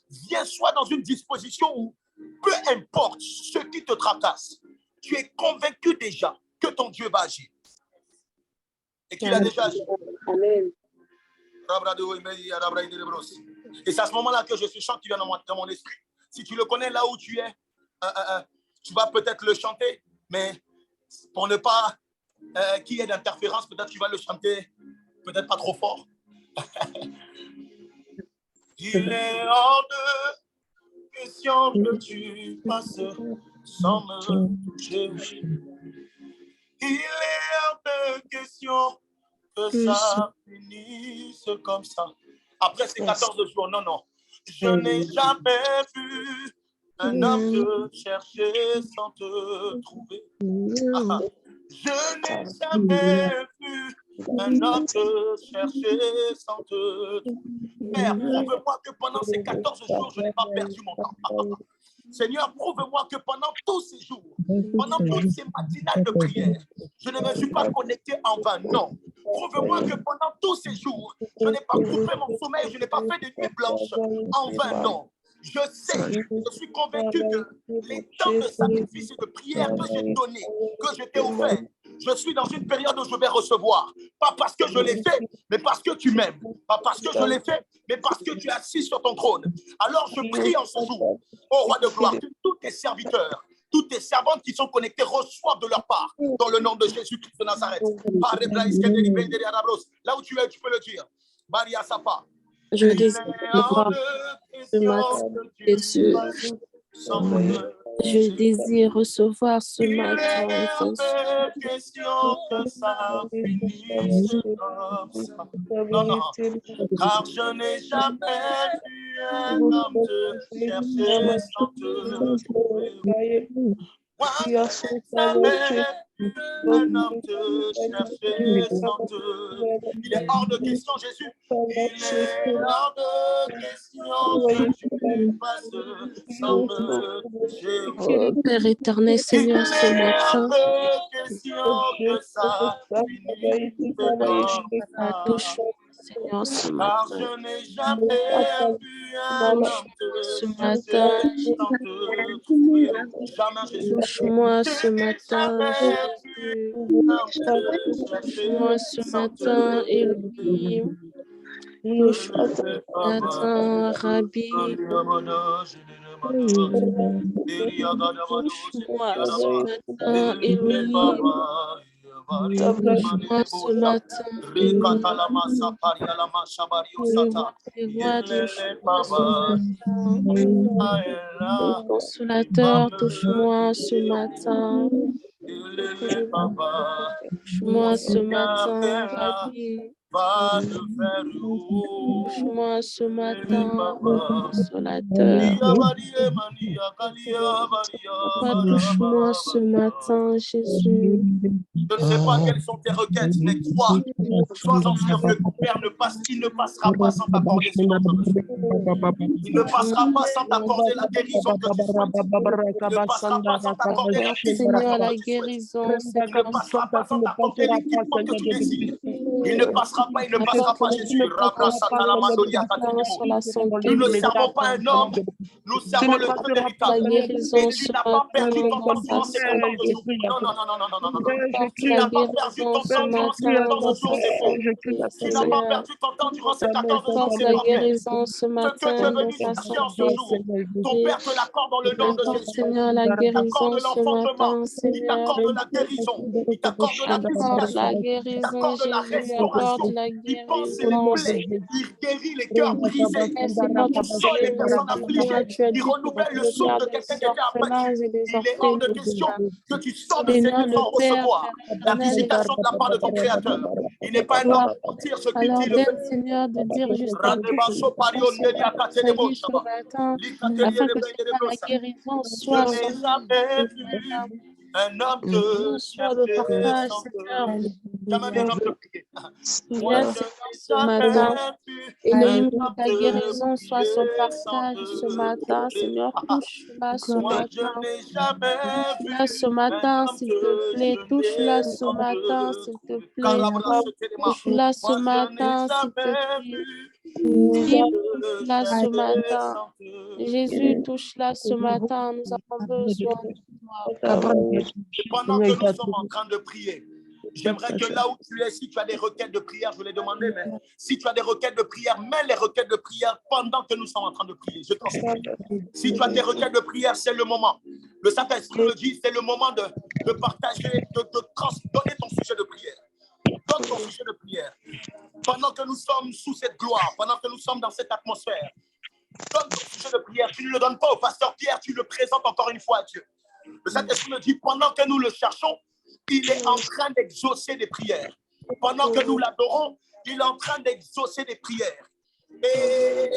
viens soit dans une disposition où, peu importe ce qui te tracasse, tu es convaincu déjà que ton Dieu va agir. Et qu'il a déjà agi. Amen. Et c'est à ce moment-là que je suis chant qui vient dans mon esprit. Si tu le connais là où tu es, tu vas peut-être le chanter, mais pour ne pas qu'il y ait d'interférence, peut-être tu vas le chanter peut-être pas trop fort. Il est hors de question que tu passes sans me toucher. Il est hors de question que ça finisse comme ça. Après ces 14 jours, non. Je n'ai jamais vu un homme te chercher sans te trouver. Je n'ai jamais vu un homme te chercher sans te trouver. Père, prouve-moi que pendant ces 14 jours, je n'ai pas perdu mon temps. Seigneur, prouve-moi que pendant tous ces jours, pendant toutes ces matinales de prière, je ne me suis pas connecté en vain. Non. Prouve-moi que pendant tous ces jours, je n'ai pas coupé mon sommeil, je n'ai pas fait de nuit blanche en vain. Non. Je sais, je suis convaincu que les temps de sacrifice et de prière que j'ai donnés, que je t'ai offert, je suis dans une période où je vais recevoir. Pas parce que je l'ai fait, mais parce que tu m'aimes. Pas parce que je l'ai fait, mais parce que tu es assis sur ton trône. Alors je prie en ce jour, ô roi de gloire, que tous tes serviteurs, toutes tes servantes qui sont connectées reçoivent de leur part, dans le nom de Jésus-Christ de Nazareth. Là où tu es, tu peux le dire. Maria Sapa. Je désire voir ce matin, Jésus. Je désire recevoir ce matin. Non. Car je n'ai jamais vu un homme te chercher sans te trouver. Moi, je n'ai jamais vu un homme te chercher sans te trouver. Il est hors de question, Jésus. Il est hors de question que tu passes sans me toucher. Oh, Père éternel, Seigneur, ce matin, touche, Seigneur, ce matin. Je n'ai jamais vu un homme ce matin. Touche-moi ce matin, Jésus. Touche-moi ce matin, Elohim. Touche-moi ce matin, Rabbi. Touche-moi ce matin, Elohim. Touche-moi ce matin. Les rois, touche-moi ce matin. Consolateur, touche-moi ce matin. Touche-moi ce matin, Rabbi. Touche-moi ce matin, consolateur. Touche-moi ce matin, Jésus. Je ne sais pas quelles sont tes requêtes, mais toi, sois-en sûr que ton Père il ne passera pas sans t'accorder ce dont tu as besoin. Il ne passera pas sans t'accorder la guérison que tu souhaites. Il ne passera pas sans t'accorder la Seigneur, la que tu souhaites. guérison, Il ne passera pas sans t'accorder l'équipement que tu désires. Il ne passera pas, Jésus. Nous ne servons pas un homme, nous servons le Dieu véritable. Et tu n'as pas perdu ton temps durant ces combats de jour. Non. Tu n'as pas perdu ton temps durant ces 14 jours, c'est faux. Tu n'as pas perdu ton temps durant ces 14 jours, c'est pas vrai. Ce que tu es venu chercher en ce jour, ton Père te l'accorde dans le nom de Jésus. Il t'accorde l'enfantement, il t'accorde la guérison, il t'accorde la purification, il t'accorde la restauration. Il pense les plaies, il guérit les cœurs brisés, il console les personnes affligées, il renouvelle le souffle de quelqu'un qui était abattu. Il est hors de question que tu sors de cette vie sans recevoir la visitation de la part de ton Créateur. Il n'est pas un homme de mentir, ce qu'il dit le fait. Seigneur, de dire juste afin que la guérison soit un homme de partage, Seigneur. Jamais un homme de prier. Viens ce matin. Elohim, que ta guérison soit son partage ce matin. Seigneur, touche-la ce matin. Touche-la ce matin, s'il te plaît. Touche-la ce matin, s'il te plaît. Touche-la ce matin, s'il te plaît. Touche-la ce matin. Jésus, touche-la ce matin. Nous avons besoin de toi. Pendant que nous sommes en train de prier, j'aimerais que là où tu es, si tu as des requêtes de prière, je l'ai demandé, mais si tu as des requêtes de prière, mets les requêtes de prière pendant que nous sommes en train de prier. Je t'en supplie. Si tu as des requêtes de prière, c'est le moment. Le Saint-Esprit me dit, c'est le moment de partager, de donner ton sujet de prière. Donne ton sujet de prière. Pendant que nous sommes sous cette gloire, pendant que nous sommes dans cette atmosphère, donne ton sujet de prière. Tu ne le donnes pas au pasteur Pierre, tu le présentes encore une fois à Dieu. Le Saint-Esprit me dit, pendant que nous le cherchons, il est en train d'exaucer des prières. Pendant que nous l'adorons, il est en train d'exaucer des prières. Et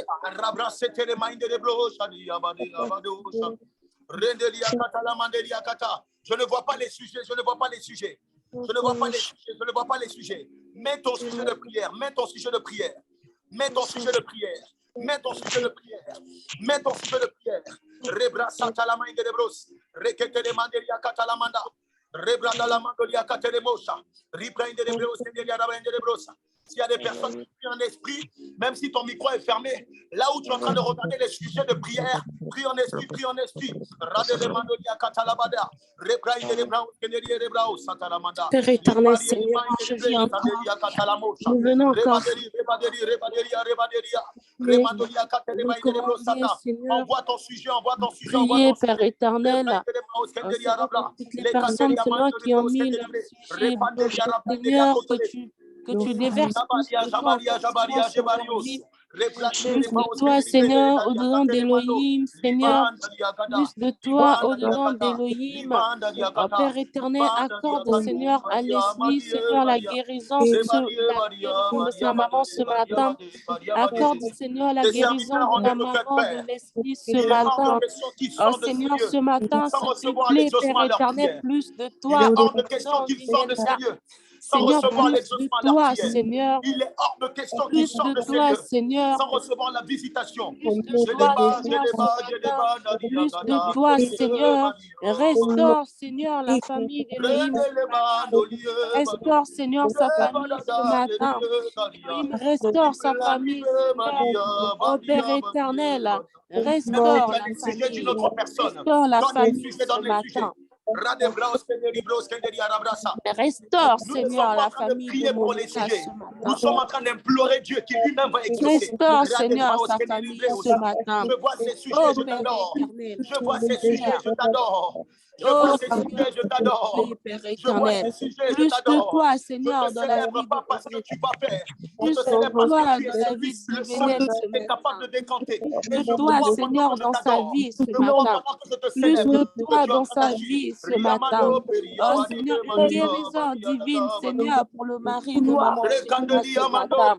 je ne vois pas les sujets, je ne vois pas les sujets. Je ne vois pas les sujets, je ne vois pas les sujets. Mets ton sujet de prière, mets ton sujet de prière. Mets ton sujet de prière. Mets ton sujet de prière. Mets ton sujet de prière. Rebra Satalamande de Bros. Rekete Mandelia Catalamanda. Rebra Dalamandolia Catelemosha. Reprendre de Bros. De Bros. S'il y a des personnes qui prient en esprit, même si ton micro est fermé, là où tu es en train de regarder les sujets de prière, prie en esprit, prie en esprit. Père éternel, Seigneur, je viens encore. Nous venons encore. Envoie ton sujet, envoie ton sujet. Priez, Père éternel. Toutes les personnes, Seigneur, qui ont mis leur sujet, Seigneur, que tu déverses plus de toi, Seigneur, au-dedans d'Élohim, Seigneur, plus de toi, au-dedans d'Élohim. Oh, Père éternel, accorde, Seigneur, à Leslie, Seigneur, la guérison de sa maman ce matin. Accorde, Seigneur, la guérison de la maman de Leslie ce matin. Oh, Seigneur, ce matin, s'il te plaît, Père éternel, plus de toi, au-dedans d'Imelda. Seigneur, plus de toi, Seigneur. Il est hors de question qu'il sorte de toi, Seigneur. Sans recevoir la visitation. Plus de toi, Seigneur. Restaure, Seigneur, la famille d'Élohim. Restaure, Seigneur, sa famille ce matin. Restaure sa famille, Seigneur. Oh Père éternel, restaure la famille. Restaure la famille ce matin. Restaure, Seigneur, la famille de Monica ce matin. Nous sommes en train d'implorer Dieu qui lui-même va exaucer. Restaure, Seigneur, sa famille ce matin. Je vois ces sujets, je t'adore. Je vois ces sujets, je t'adore. Je vois ces Seigneur, sujets, je t'adore. Père Je vois éternel. ces sujets, je Plus de t'adore. toi, Je Seigneur, te dans la célèbre vie de pas parce que tu vas faire. Je plus te de célèbre parce toi que tu es dans la vie le de seul Divinette ce qui est capable matin. de décanter. Plus Et de je toi, vois Seigneur, pendant que je dans sa t'adore. vie ce Je vois matin. pendant que je te Plus célèbre de que toi tu es en dans train sa d'agir. vie ce matin. Oh Seigneur, une guérison divine, Seigneur, pour le mari de maman Sheila ce matin.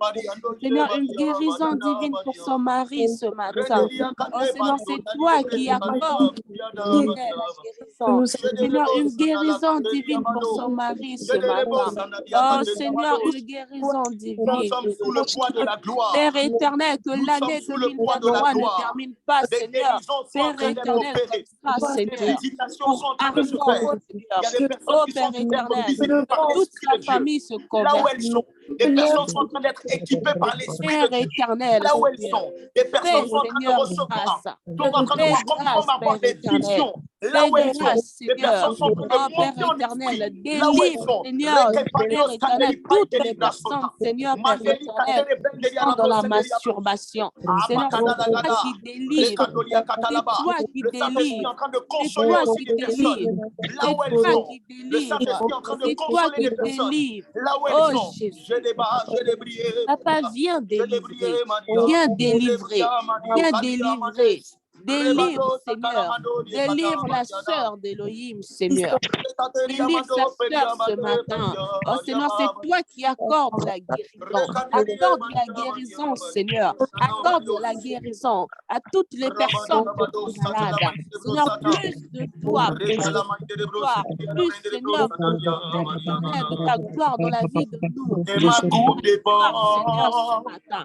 Seigneur, une guérison divine pour son mari ce matin. Oh Seigneur, c'est toi qui accordes la guérison. Seigneur, une guérison divine pour son mari ce matin. Oh Seigneur, une guérison Nous divine. sommes sous le poids de la gloire. Père éternel, que Nous sommes l'année sous le poids de la 2023 ne gloire. termine pas, Des Seigneur. guérisons sont en Père train d'être éternel, opérées. comme ça, Des Seigneur. visitations sont Pour en train de se accord, faire. Seigneur. Il y a des personnes Oh qui sont en Père train d'être éternel, visitées par toute l'Esprit sa de Dieu. famille se Là où elles convertit. sont, des personnes sont en train d'être équipées par l'Esprit de Père Dieu. éternel, Là où elles Seigneur. sont, des personnes Fais, sont en train de Seigneur, recevoir, grâce. sont en train de Fais voir comme grâce, avoir Père des éternel. visions. Là Fais où elles sont, grâce, des Seigneur. personnes sont en train Oh de Père monter en éternel, esprit. Là où elles délivre, sont, Seigneur, Père Rekepanios éternel, Kandeli toutes Paideli les personnes, Brasota, Seigneur, Père Mandeli éternel, Katele qui Bendeli sont dans Arabos la Kandeli Abros, masturbation. Seigneur, c'est toi Abakadalagada, qui délivres. Rekandolia C'est Katalaba. toi qui Le Saint-Esprit est délivres. en train de C'est consoler toi aussi qui les personnes. délivres. Là C'est où elles toi sont, qui le délivres. Saint-Esprit est en train de C'est toi consoler qui les personnes. délivres. Là où elles Oh sont, je Jésus. débat, je débrillé, Papa, viens je débrillé, délivrer. Maria, Viens je délivrer. débria, Maria, Viens Kalia, délivrer. Mades, Délivre, Rebado, Seigneur. Sakalamado, Kata, Délivre la Mariana, sœur d'Élohim, Seigneur. Rekateria Délivre sa Mando, sœur Peria, ce Made, matin. Maria, Oh Maria, Seigneur, c'est toi qui accordes la guérison. Rekateria, Accorde la Maria, Maria, guérison, Seigneur. Maria, Accorde Maria, la guérison à toutes les Rabada, personnes qui Rabado, sont Satana, malades. Mande, Seigneur, Brosata, plus de toi, plus de Rekala, Mande, ta Bros, gloire, Maria, plus, Mande, Seigneur, Brosataria, Maria, de ta gloire dans la vie de nous. Et Plus ma de coupe ta gloire, Seigneur, ce dépend, matin.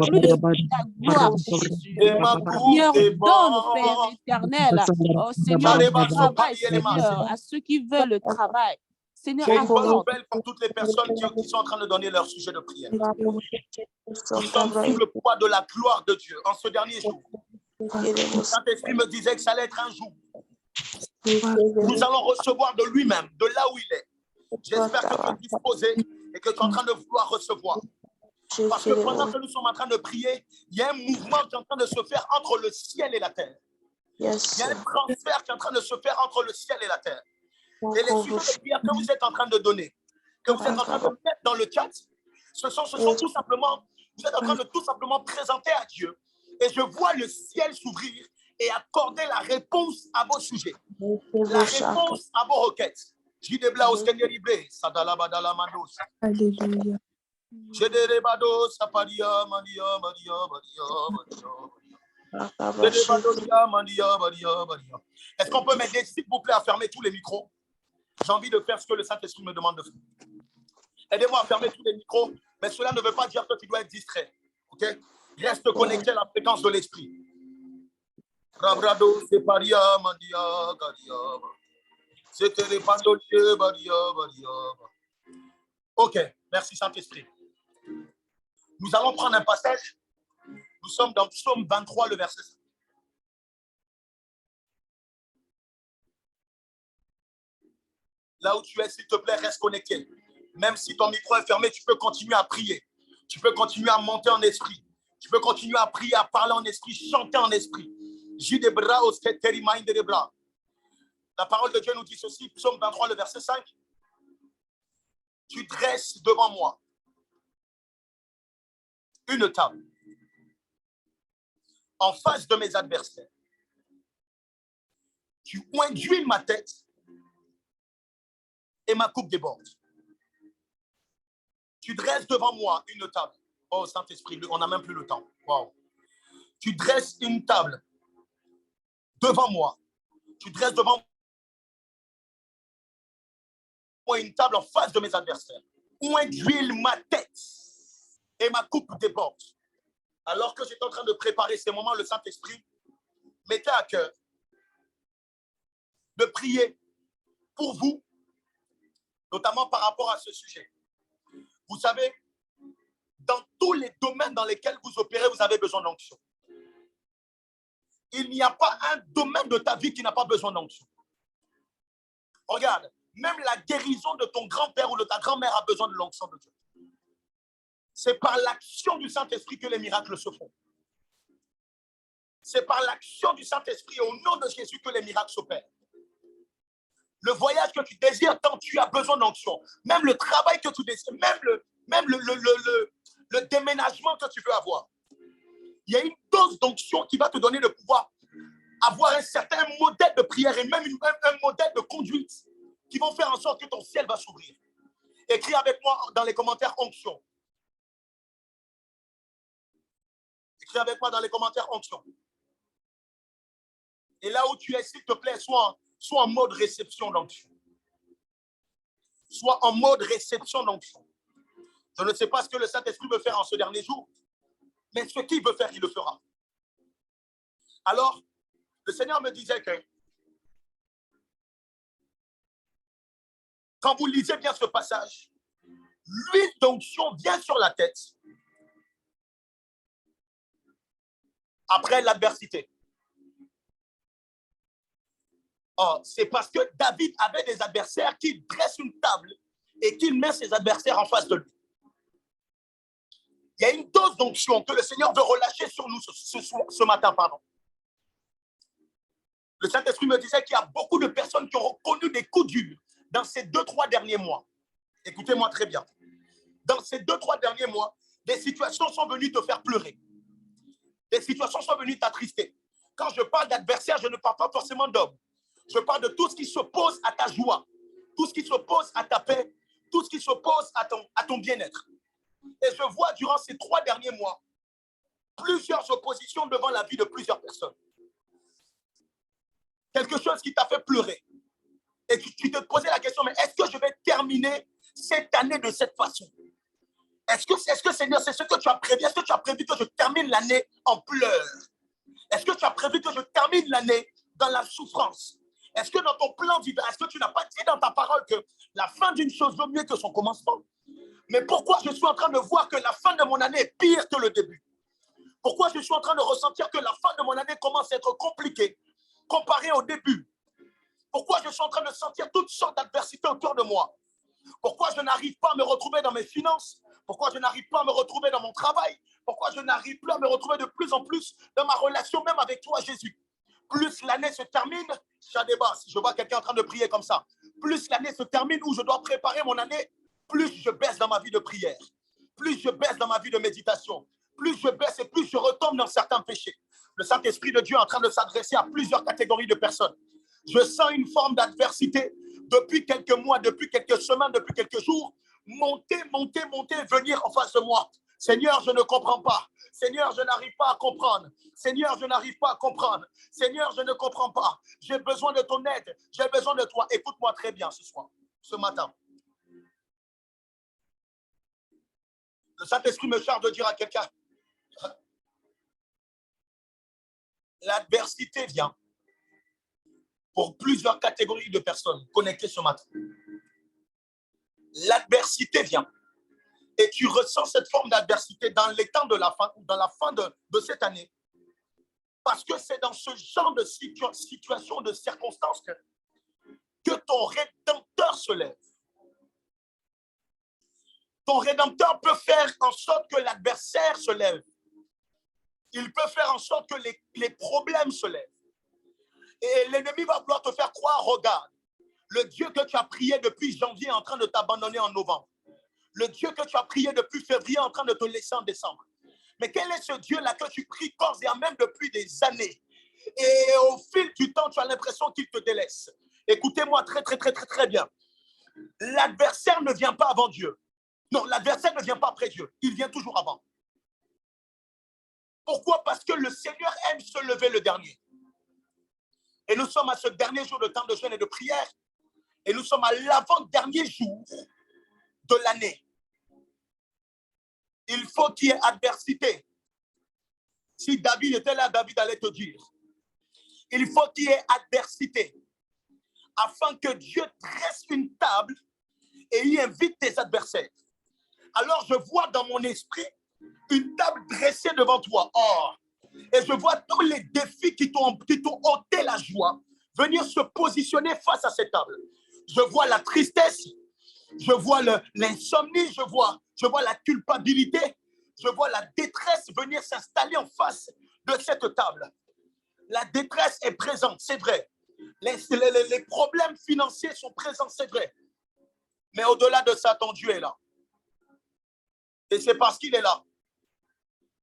Plus de ta gloire, Jésus. et ma coupe Seigneur, donne, Père dépend. éternel, oh Seigneur, du J'arrive à travail, les masses. Seigneur, à ceux qui veulent le travail. Seigneur, J'ai une bonne accorde. nouvelle pour toutes les personnes qui sont en train de donner leur sujet de prière. Nous sommes sous le poids de la gloire de Dieu en ce dernier jour. Le Saint-Esprit me disait que ça allait être un jour. Nous allons recevoir de lui-même, de là où il est. J'espère que tu es disposé et que tu es en train de vouloir recevoir. Parce que pendant que nous sommes en train de prier, il y a un mouvement qui est en train de se faire entre le ciel et la terre. Il y a un transfert qui est en train de se faire entre le ciel et la terre. Et les sujets de prière que vous êtes en train de donner, que vous êtes en train de mettre dans le chat, ce sont tout simplement, vous êtes en train de tout simplement présenter à Dieu. Et je vois le ciel s'ouvrir et accorder la réponse à vos sujets, la réponse à vos requêtes. Alléluia. Est-ce qu'on peut m'aider, s'il vous plaît, à fermer tous les micros? J'ai envie de faire ce que le Saint-Esprit me demande de faire. Aidez-moi à fermer tous les micros, mais cela ne veut pas dire que tu dois être distrait. Ok? Reste connecté à la fréquence de l'Esprit. Rabrado, c'est Paria, Mandia, Garia. C'était les pandoliers, Baria, Baria. Ok, merci Saint-Esprit. Nous allons prendre un passage. Nous sommes dans Psaume 23, le verset 5. Là où tu es, s'il te plaît, reste connecté. Même si ton micro est fermé, tu peux continuer à prier. Tu peux continuer à monter en esprit. Tu peux continuer à prier, à parler en esprit, chanter en esprit. La parole de Dieu nous dit ceci, Psaume 23, le verset 5. Tu dresses devant moi une table en face de mes adversaires. Tu induis ma tête et ma coupe déborde. Tu dresses devant moi une table. Oh Saint-Esprit, on n'a même plus le temps. Wow. Tu dresses une table devant moi. Tu dresses devant moi une table en face de mes adversaires. Où induis ma tête et ma coupe déborde. Alors que j'étais en train de préparer ces moments, le Saint-Esprit mettait à cœur de prier pour vous, notamment par rapport à ce sujet. Vous savez, dans tous les domaines dans lesquels vous opérez, vous avez besoin d'onction. Il n'y a pas un domaine de ta vie qui n'a pas besoin d'onction. Regarde, même la guérison de ton grand-père ou de ta grand-mère a besoin de l'onction de Dieu. C'est par l'action du Saint-Esprit que les miracles se font. C'est par l'action du Saint-Esprit, au nom de Jésus, que les miracles s'opèrent. Le voyage que tu désires tant, tu as besoin d'onction. Même le travail que tu désires, même le déménagement que tu veux avoir. Il y a une dose d'onction qui va te donner le pouvoir avoir un certain modèle de prière et même un modèle de conduite qui vont faire en sorte que ton ciel va s'ouvrir. Écris avec moi dans les commentaires onction. Écris avec moi dans les commentaires onction. Et là où tu es, s'il te plaît, sois en mode réception d'onction. Sois en mode réception d'onction. Je ne sais pas ce que le Saint-Esprit veut faire en ce dernier jour, mais ce qu'il veut faire, il le fera. Alors, le Seigneur me disait que quand vous lisez bien ce passage, l'huile d'onction vient sur la tête après l'adversité. Oh, c'est parce que David avait des adversaires qui dressent une table et qu'il met ses adversaires en face de lui. Il y a une dose d'onction que le Seigneur veut relâcher sur nous ce matin. Pardon. Le Saint-Esprit me disait qu'il y a beaucoup de personnes qui ont connu des coups durs dans ces 2-3 derniers mois. Écoutez-moi très bien. Dans ces 2-3 derniers mois, des situations sont venues te faire pleurer. Des situations sont venues t'attrister. Quand je parle d'adversaire, je ne parle pas forcément d'homme. Je parle de tout ce qui s'oppose à ta joie, tout ce qui s'oppose à ta paix, tout ce qui s'oppose à ton bien-être. Et je vois durant ces 3 derniers mois, plusieurs oppositions devant la vie de plusieurs personnes. Quelque chose qui t'a fait pleurer. Et tu te posais la question, mais est-ce que je vais terminer cette année de cette façon? Est-ce que Seigneur, c'est ce que tu as prévu? Est-ce que tu as prévu que je termine l'année en pleurs? Est-ce que tu as prévu que je termine l'année dans la souffrance? Est-ce que dans ton plan divin, est-ce que tu n'as pas dit dans ta parole que la fin d'une chose vaut mieux que son commencement? Mais pourquoi je suis en train de voir que la fin de mon année est pire que le début? Pourquoi je suis en train de ressentir que la fin de mon année commence à être compliquée comparée au début? Pourquoi je suis en train de sentir toutes sortes d'adversités autour de moi? Pourquoi je n'arrive pas à me retrouver dans mes finances? Pourquoi je n'arrive pas à me retrouver dans mon travail? Pourquoi je n'arrive plus à me retrouver de plus en plus dans ma relation même avec toi, Jésus? Plus l'année se termine, Shadeba, si je vois quelqu'un en train de prier comme ça, plus l'année se termine où je dois préparer mon année, plus je baisse dans ma vie de prière, plus je baisse dans ma vie de méditation, plus je baisse et plus je retombe dans certains péchés. Le Saint-Esprit de Dieu est en train de s'adresser à plusieurs catégories de personnes. Je sens une forme d'adversité depuis quelques mois, depuis quelques semaines, depuis quelques jours, monter, venir en face de moi. Seigneur, je ne comprends pas. Seigneur, je n'arrive pas à comprendre. Seigneur, je n'arrive pas à comprendre. Seigneur, je ne comprends pas. J'ai besoin de ton aide. J'ai besoin de toi. Écoute-moi très bien ce soir, ce matin. Le Saint-Esprit me charge de dire à quelqu'un, l'adversité vient pour plusieurs catégories de personnes connectées ce matin. L'adversité vient. Et tu ressens cette forme d'adversité dans les temps de la fin de cette année. Parce que c'est dans ce genre de situation, de circonstances que ton Rédempteur se lève. Ton Rédempteur peut faire en sorte que l'adversaire se lève. Il peut faire en sorte que les problèmes se lèvent. Et l'ennemi va vouloir te faire croire, regarde, le Dieu que tu as prié depuis janvier est en train de t'abandonner en novembre. Le Dieu que tu as prié depuis février est en train de te laisser en décembre. Mais quel est ce Dieu-là que tu pries corps et âme depuis des années? Et au fil du temps, tu as l'impression qu'il te délaisse. Écoutez-moi très bien. L'adversaire ne vient pas avant Dieu. Non, l'adversaire ne vient pas après Dieu. Il vient toujours avant. Pourquoi? Parce que le Seigneur aime se lever le dernier. Et nous sommes à ce dernier jour de temps de jeûne et de prière. Et nous sommes à l'avant-dernier jour de l'année. Il faut qu'il y ait adversité. Si David était là, David allait te dire. Il faut qu'il y ait adversité afin que Dieu dresse une table et y invite tes adversaires. Alors je vois dans mon esprit une table dressée devant toi. Oh, et je vois tous les défis qui t'ont ôté la joie venir se positionner face à cette table. Je vois la tristesse, je vois l'insomnie, je vois la culpabilité, je vois la détresse venir s'installer en face de cette table. La détresse est présente, c'est vrai. Les problèmes financiers sont présents, c'est vrai. Mais au-delà de ça, ton Dieu est là. Et c'est parce qu'il est là.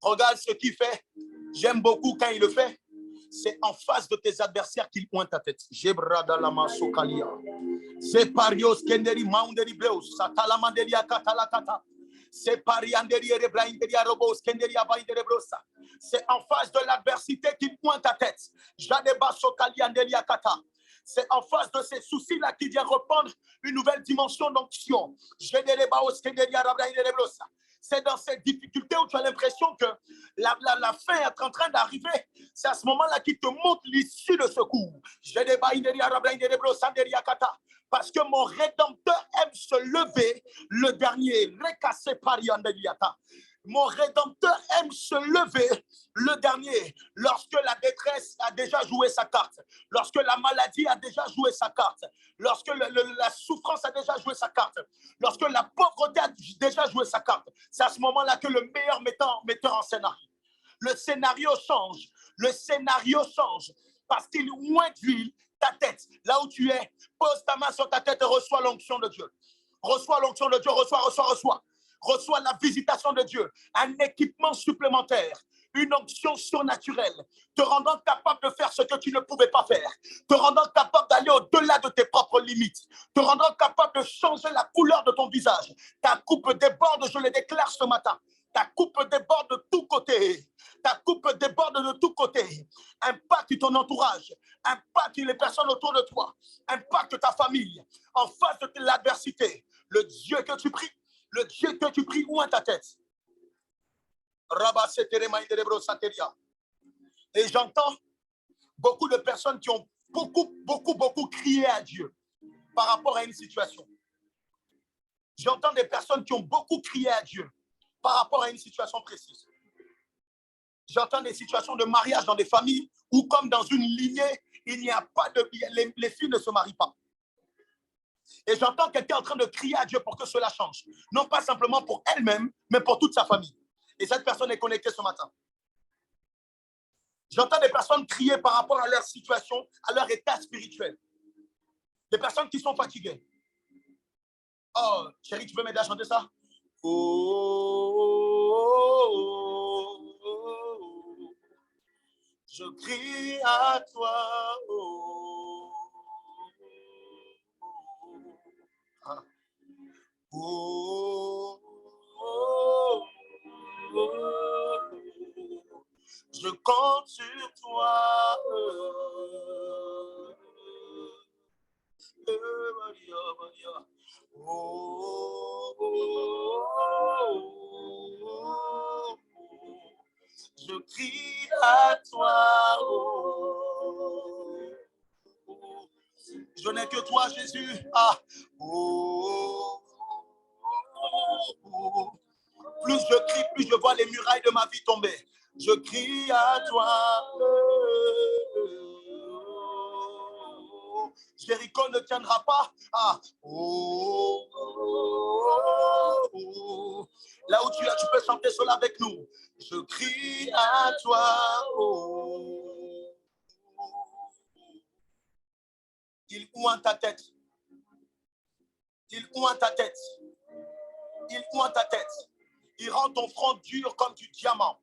Regarde ce qu'il fait. J'aime beaucoup quand il le fait. C'est en face de tes adversaires qu'il pointe ta tête. Jebradalama sokalia. C'est parios kenderi maunderi bleus. Satalamanderia katalakata. C'est parianderi erebrainderia robos kenderi abaindere brosa. C'est en face de l'adversité qu'il pointe ta tête. Jadeba sokalianderia kata. C'est en face de ces soucis-là qu'il vient reprendre une nouvelle dimension d'onction. C'est dans ces difficultés où tu as l'impression que la fin est en train d'arriver. C'est à ce moment-là qu'il te montre l'issue de secours. Parce que mon Rédempteur aime se lever, le dernier. Mon Rédempteur aime se lever, le dernier, lorsque la détresse a déjà joué sa carte, lorsque la maladie a déjà joué sa carte, lorsque la souffrance a déjà joué sa carte, lorsque la pauvreté a déjà joué sa carte. C'est à ce moment-là que le meilleur metteur en scénario. Le scénario change. Le scénario change parce qu'il oint d'huile ta tête. Là où tu es, pose ta main sur ta tête et reçois l'onction de Dieu. Reçois l'onction de Dieu, reçois. Reçois la visitation de Dieu, un équipement supplémentaire, une onction surnaturelle, te rendant capable de faire ce que tu ne pouvais pas faire, te rendant capable d'aller au-delà de tes propres limites, te rendant capable de changer la couleur de ton visage. Ta coupe déborde, je le déclare ce matin. Ta coupe déborde de tous côtés. Ta coupe déborde de tous côtés. Impacte ton entourage. Impacte les personnes autour de toi. Impacte ta famille. En face de l'adversité, le Dieu que tu pries, le Dieu que tu pries oint ta tête. Et j'entends beaucoup de personnes qui ont beaucoup crié à Dieu par rapport à une situation. J'entends des personnes qui ont beaucoup crié à Dieu par rapport à une situation précise. J'entends des situations de mariage dans des familles où, comme dans une lignée, il n'y a pas de... Les filles ne se marient pas. Et j'entends quelqu'un en train de crier à Dieu pour que cela change. Non pas simplement pour elle-même, mais pour toute sa famille. Et cette personne est connectée ce matin. J'entends des personnes crier par rapport à leur situation, à leur état spirituel. Des personnes qui sont fatiguées. Oh, chérie, tu veux m'aider à chanter ça? Oh, je crie à toi. Je compte sur toi. Je crie à toi. Je n'ai que toi, Jésus. Plus je crie, plus je vois les murailles de ma vie tomber. Je crie à toi. Jéricho ne tiendra pas. Là où tu es, tu peux chanter cela avec nous. Je crie à toi. Il oint ta tête. Il oint ta tête. Il oint ta tête. Il rend ton front dur comme du diamant.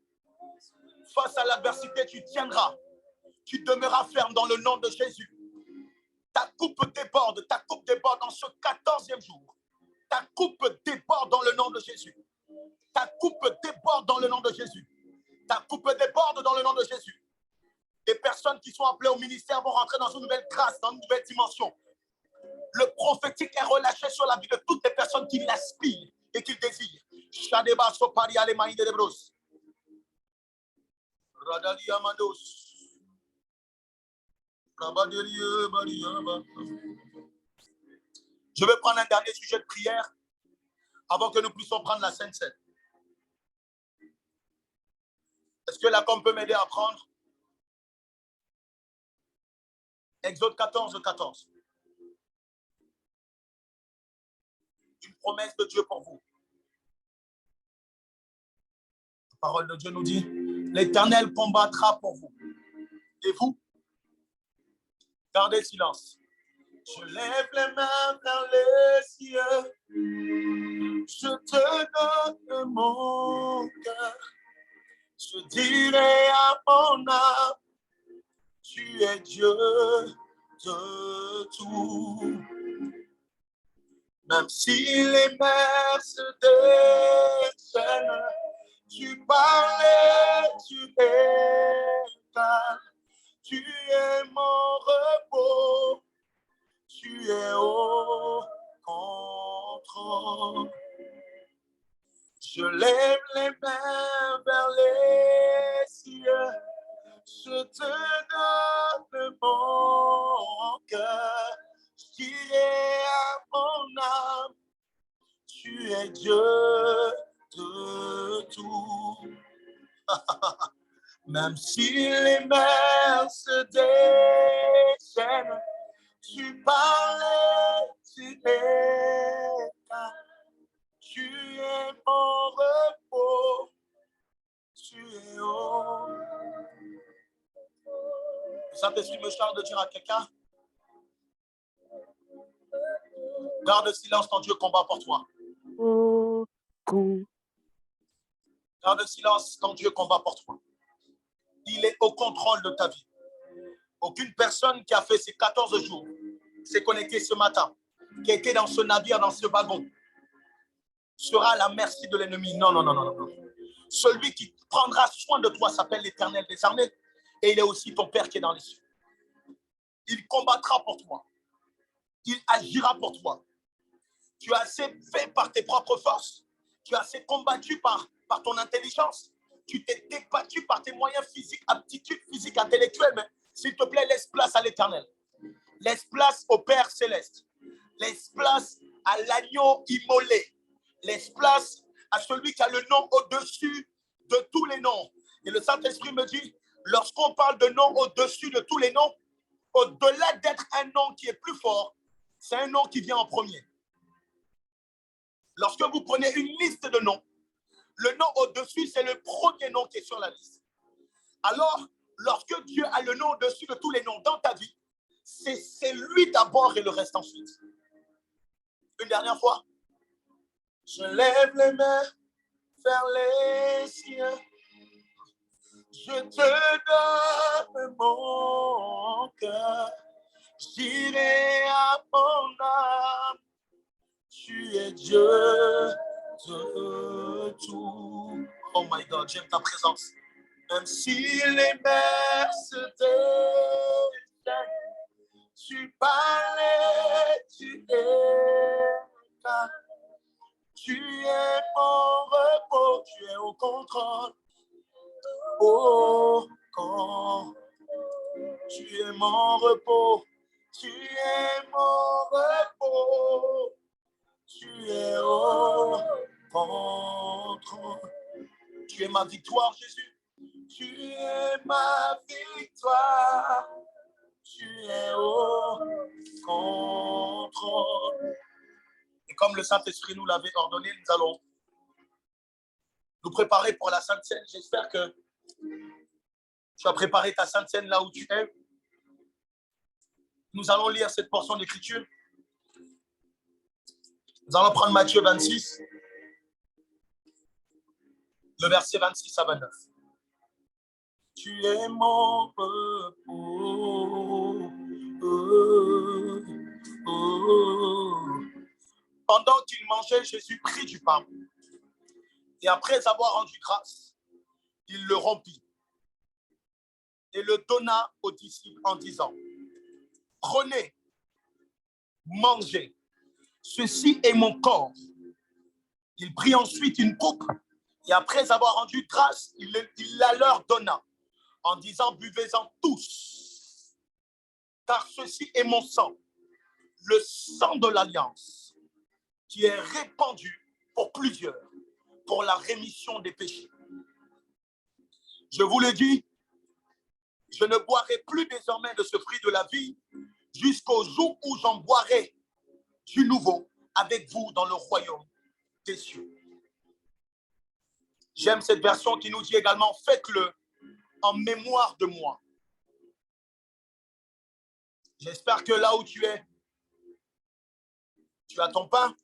Face à l'adversité, tu tiendras. Tu demeuras ferme dans le nom de Jésus. Ta coupe déborde en ce 14e jour. Ta coupe déborde dans le nom de Jésus. Ta coupe déborde dans le nom de Jésus. Ta coupe déborde dans le nom de Jésus. Des personnes qui sont appelées au ministère vont rentrer dans une nouvelle grâce, dans une nouvelle dimension. Le prophétique est relâché sur la vie de toutes les personnes qui l'aspirent et qui le désirent. Shadeba Sopari Alemaï de Lebros. Radali Amados. Je vais prendre un dernier sujet de prière avant que nous puissions prendre la Sainte Seine. Est-ce que la com peut m'aider à prendre? Exode 14, 14. Une promesse de Dieu pour vous. La parole de Dieu nous dit, l'Éternel combattra pour vous. Et vous, Gardez silence. Je lève les mains vers les cieux. Je te donne mon cœur. Je dirai à mon âme, tu es Dieu de tout. Même si les mers se déchaînent, tu parles, tu es calme. Tu es mon repos, tu es au contrôle. Je lève les mains vers les cieux, je te donne mon cœur, je dirai à mon âme, tu es Dieu de tout. Même si les mers se déchaînent, tu parles, tu es calme. Tu es mon repos, tu es au. Le Saint-Esprit me charge de dire à quelqu'un, garde le silence quand Dieu combat pour toi. Garde le silence quand Dieu combat pour toi. Il est au contrôle de ta vie. Aucune personne qui a fait ces 14 jours s'est connectée ce matin, qui a été dans ce navire, dans ce wagon, sera à la merci de l'ennemi. Non, non, non, non, non. Celui qui prendra soin de toi s'appelle l'Éternel des armées et il est aussi ton Père qui est dans les cieux. Il combattra pour toi. Il agira pour toi. Tu as assez fait par tes propres forces. Tu as assez combattu par ton intelligence. Tu t'es débattu par tes moyens physiques, aptitudes physiques, intellectuelles. Mais s'il te plaît, laisse place à l'Éternel. Laisse place au Père céleste. Laisse place à l'agneau immolé. Laisse place à celui qui a le nom au-dessus de tous les noms. Et le Saint-Esprit me dit, lorsqu'on parle de nom au-dessus de tous les noms, au-delà d'être un nom qui est plus fort, c'est un nom qui vient en premier. Lorsque vous prenez une liste de noms, le nom au-dessus, c'est le premier nom qui est sur la liste. Alors, lorsque Dieu a le nom au-dessus de tous les noms dans ta vie, c'est lui d'abord et le reste ensuite. Une dernière fois. Je lève les mains vers les cieux. Je te donne mon cœur. J'irai à mon âme. Tu es Dieu de tout. Oh my God, j'aime ta présence. Même si les mers se déchaînent, tu parlais, tu es calme. Tu es mon repos, tu es au contrôle. Oh, quand tu es mon repos, tu es mon repos, tu es au contrôle. Tu es ma victoire, Jésus. Tu es ma victoire. Tu es au contrôle. Et comme le Saint-Esprit nous l'avait ordonné, nous allons nous préparer pour la Sainte Seine. J'espère que tu as préparé ta Sainte Seine là où tu es. Nous allons lire cette portion d'écriture. Nous allons prendre Matthieu 26, le verset 26 à 29. Tu es mon repos. Pendant qu'il mangeait, Jésus prit du pain. Et après avoir rendu grâce, il le rompit et le donna aux disciples en disant, prenez, mangez, ceci est mon corps. Il prit ensuite une coupe et après avoir rendu grâce, il la leur donna en disant, buvez-en tous, car ceci est mon sang, le sang de l'alliance, qui est répandu pour plusieurs, pour la rémission des péchés. Je vous le dis, je ne boirai plus désormais de ce fruit de la vie jusqu'au jour où j'en boirai du nouveau avec vous dans le royaume des cieux. J'aime cette version qui nous dit également, faites-le en mémoire de moi. J'espère que là où tu es, tu as ton pain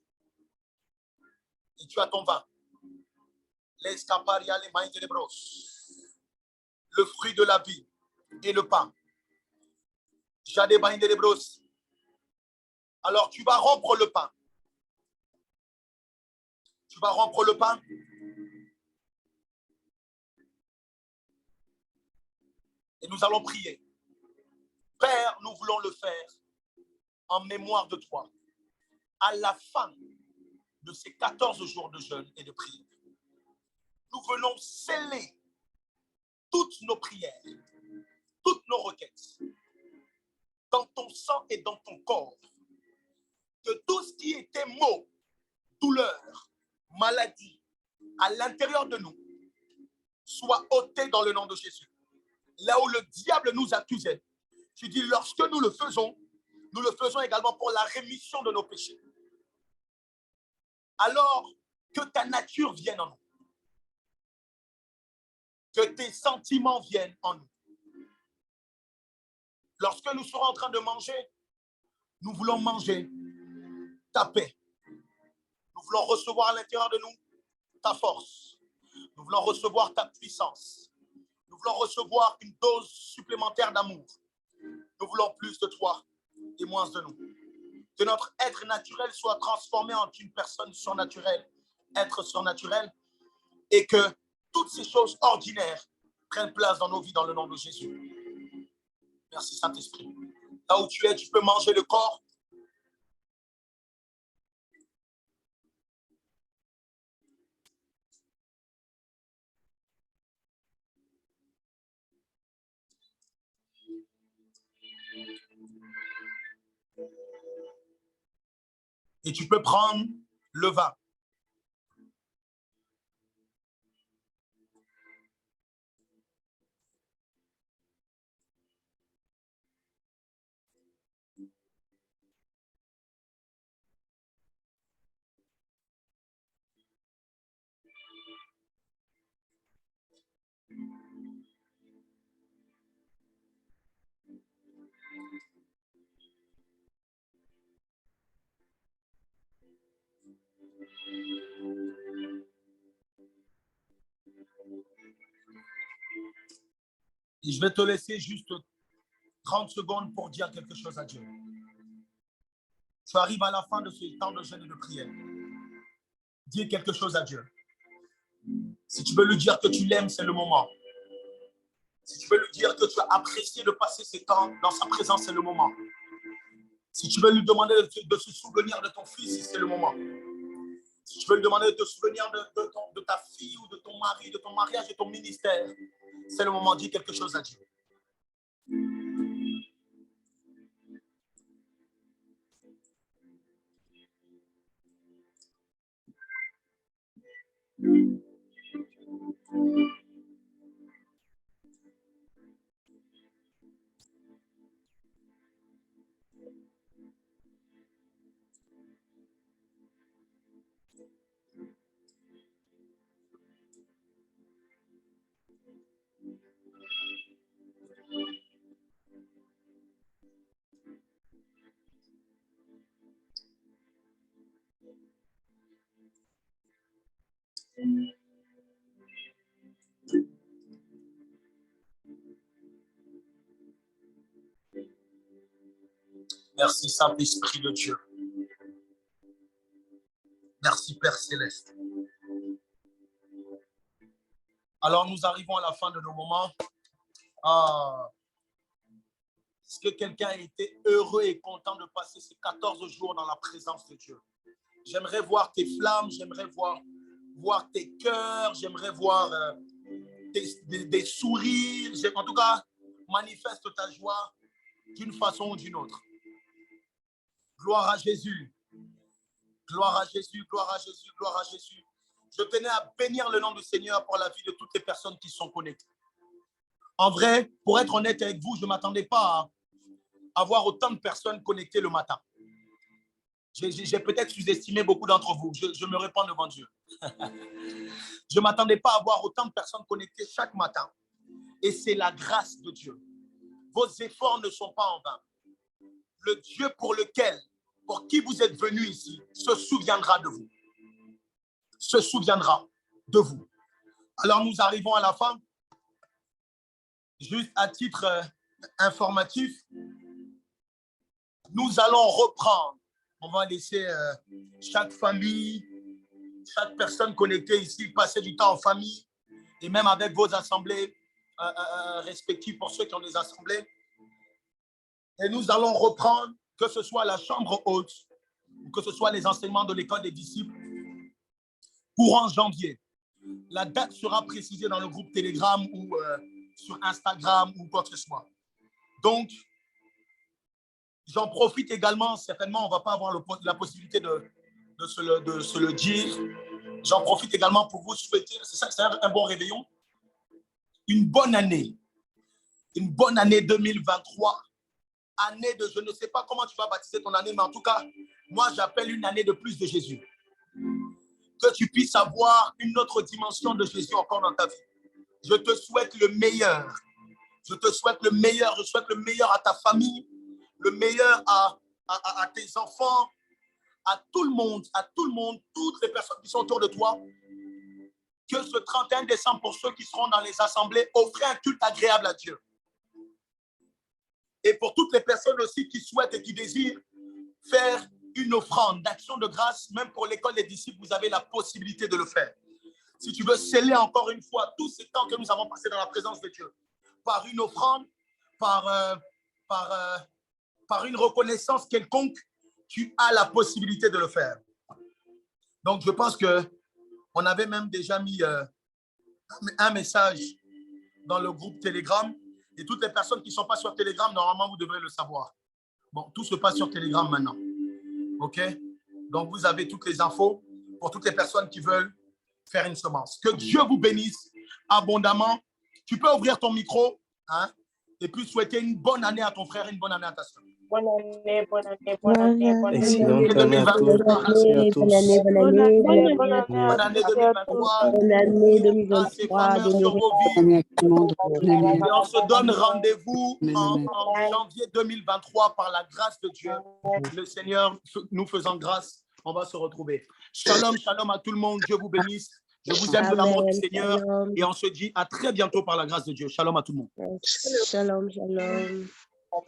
et tu as ton vin. L'escaparia, les mains de bros. Le fruit de la vie et le pain. Jade bain de bros. Alors tu vas rompre le pain. Tu vas rompre le pain. Et nous allons prier. Père, nous voulons le faire en mémoire de toi. À la fin de ces 14 jours de jeûne et de prière, nous venons sceller toutes nos prières, toutes nos requêtes dans ton sang et dans ton corps. Que tout ce qui était maux, douleur, maladie à l'intérieur de nous soit ôté dans le nom de Jésus. Là où le diable nous accusait, tu dis lorsque nous le faisons également pour la rémission de nos péchés. Alors que ta nature vienne en nous. Que tes sentiments viennent en nous. Lorsque nous serons en train de manger, nous voulons manger ta paix. Nous voulons recevoir à l'intérieur de nous ta force. Nous voulons recevoir ta puissance. Nous voulons recevoir une dose supplémentaire d'amour. Nous voulons plus de toi et moins de nous. Que notre être naturel soit transformé en une personne surnaturelle, être surnaturel, et que toutes ces choses ordinaires prennent place dans nos vies dans le nom de Jésus. Merci Saint-Esprit. Là où tu es, tu peux manger le corps. Et tu peux prendre le vin. Et je vais te laisser juste 30 secondes pour dire quelque chose à Dieu. Tu arrives à la fin de ce temps de jeûne et de prière. Dis quelque chose à Dieu. Si tu veux lui dire que tu l'aimes, c'est le moment. Si tu veux lui dire que tu as apprécié de passer ces temps dans sa présence, c'est le moment. Si tu veux lui demander de se souvenir de ton fils, c'est le moment. Si tu veux lui demander de te souvenir de ta fille ou de ton mari, de ton mariage, de ton ministère, c'est le moment. Dis quelque chose à Dieu. Merci Saint-Esprit de Dieu. Merci Père Céleste. Alors nous arrivons à la fin de nos moments. Est-ce que quelqu'un a été heureux et content de passer ces 14 jours dans la présence de Dieu? J'aimerais voir tes flammes, j'aimerais voir tes cœurs, j'aimerais voir des sourires. En tout cas, manifeste ta joie d'une façon ou d'une autre. Gloire à Jésus. Gloire à Jésus, gloire à Jésus, gloire à Jésus. Je tenais à bénir le nom du Seigneur pour la vie de toutes les personnes qui sont connectées. En vrai, pour être honnête avec vous, je ne m'attendais pas à avoir autant de personnes connectées le matin. J'ai peut-être sous-estimé beaucoup d'entre vous. Je me répands devant Dieu. Je ne m'attendais pas à avoir autant de personnes connectées chaque matin. Et c'est la grâce de Dieu. Vos efforts ne sont pas en vain. le Dieu pour qui vous êtes venus ici, se souviendra de vous. Se souviendra de vous. Alors, nous arrivons à la fin. Juste à titre informatif, nous allons reprendre. On va laisser chaque famille, chaque personne connectée ici passer du temps en famille et même avec vos assemblées respectives pour ceux qui ont des assemblées. Et nous allons reprendre, que ce soit la chambre haute, ou que ce soit les enseignements de l'école des disciples, courant janvier. La date sera précisée dans le groupe Telegram ou sur Instagram ou quoi que ce soit. Donc, j'en profite également, certainement, on ne va pas avoir la possibilité de se le dire. J'en profite également pour vous souhaiter, c'est un bon réveillon, une bonne année 2023, année de, je ne sais pas comment tu vas baptiser ton année, mais en tout cas, moi j'appelle une année de plus de Jésus. Que tu puisses avoir une autre dimension de Jésus encore dans ta vie. Je te souhaite le meilleur. Je te souhaite le meilleur. Je souhaite le meilleur à ta famille, le meilleur à tes enfants, à tout le monde, toutes les personnes qui sont autour de toi. Que ce 31 décembre, pour ceux qui seront dans les assemblées, offrez un culte agréable à Dieu. Et pour toutes les personnes aussi qui souhaitent et qui désirent faire une offrande d'action de grâce, même pour l'école des disciples, vous avez la possibilité de le faire. Si tu veux sceller encore une fois tout ce temps que nous avons passé dans la présence de Dieu, par une offrande, par une reconnaissance quelconque, tu as la possibilité de le faire. Donc, je pense qu'on avait même déjà mis un message dans le groupe Telegram. Et toutes les personnes qui ne sont pas sur Telegram, normalement, vous devrez le savoir. Bon, tout se passe sur Telegram maintenant. OK? Donc, vous avez toutes les infos pour toutes les personnes qui veulent faire une semence. Que Dieu vous bénisse abondamment. Tu peux ouvrir ton micro, hein, et puis souhaiter une bonne année à ton frère, une bonne année à ta soeur. Bonne année, bonne année, bonne année, bonne année. Excellente année à tous. Merci à tous. Bonne année, Bonne année 2023. bonne année Grâce et 2023. faveur sur vos vies. Bonne année à tout le monde. Bonne année. Et on se donne rendez-vous en Amen. janvier 2023 par la grâce de Dieu. Le Seigneur nous faisant grâce, on va se retrouver. Shalom, shalom à tout le monde. Dieu vous bénisse. Je vous aime de l'amour du Amen. Seigneur. Shalom. Et on se dit à très bientôt par la grâce de Dieu. Shalom à tout le monde. Shalom, shalom.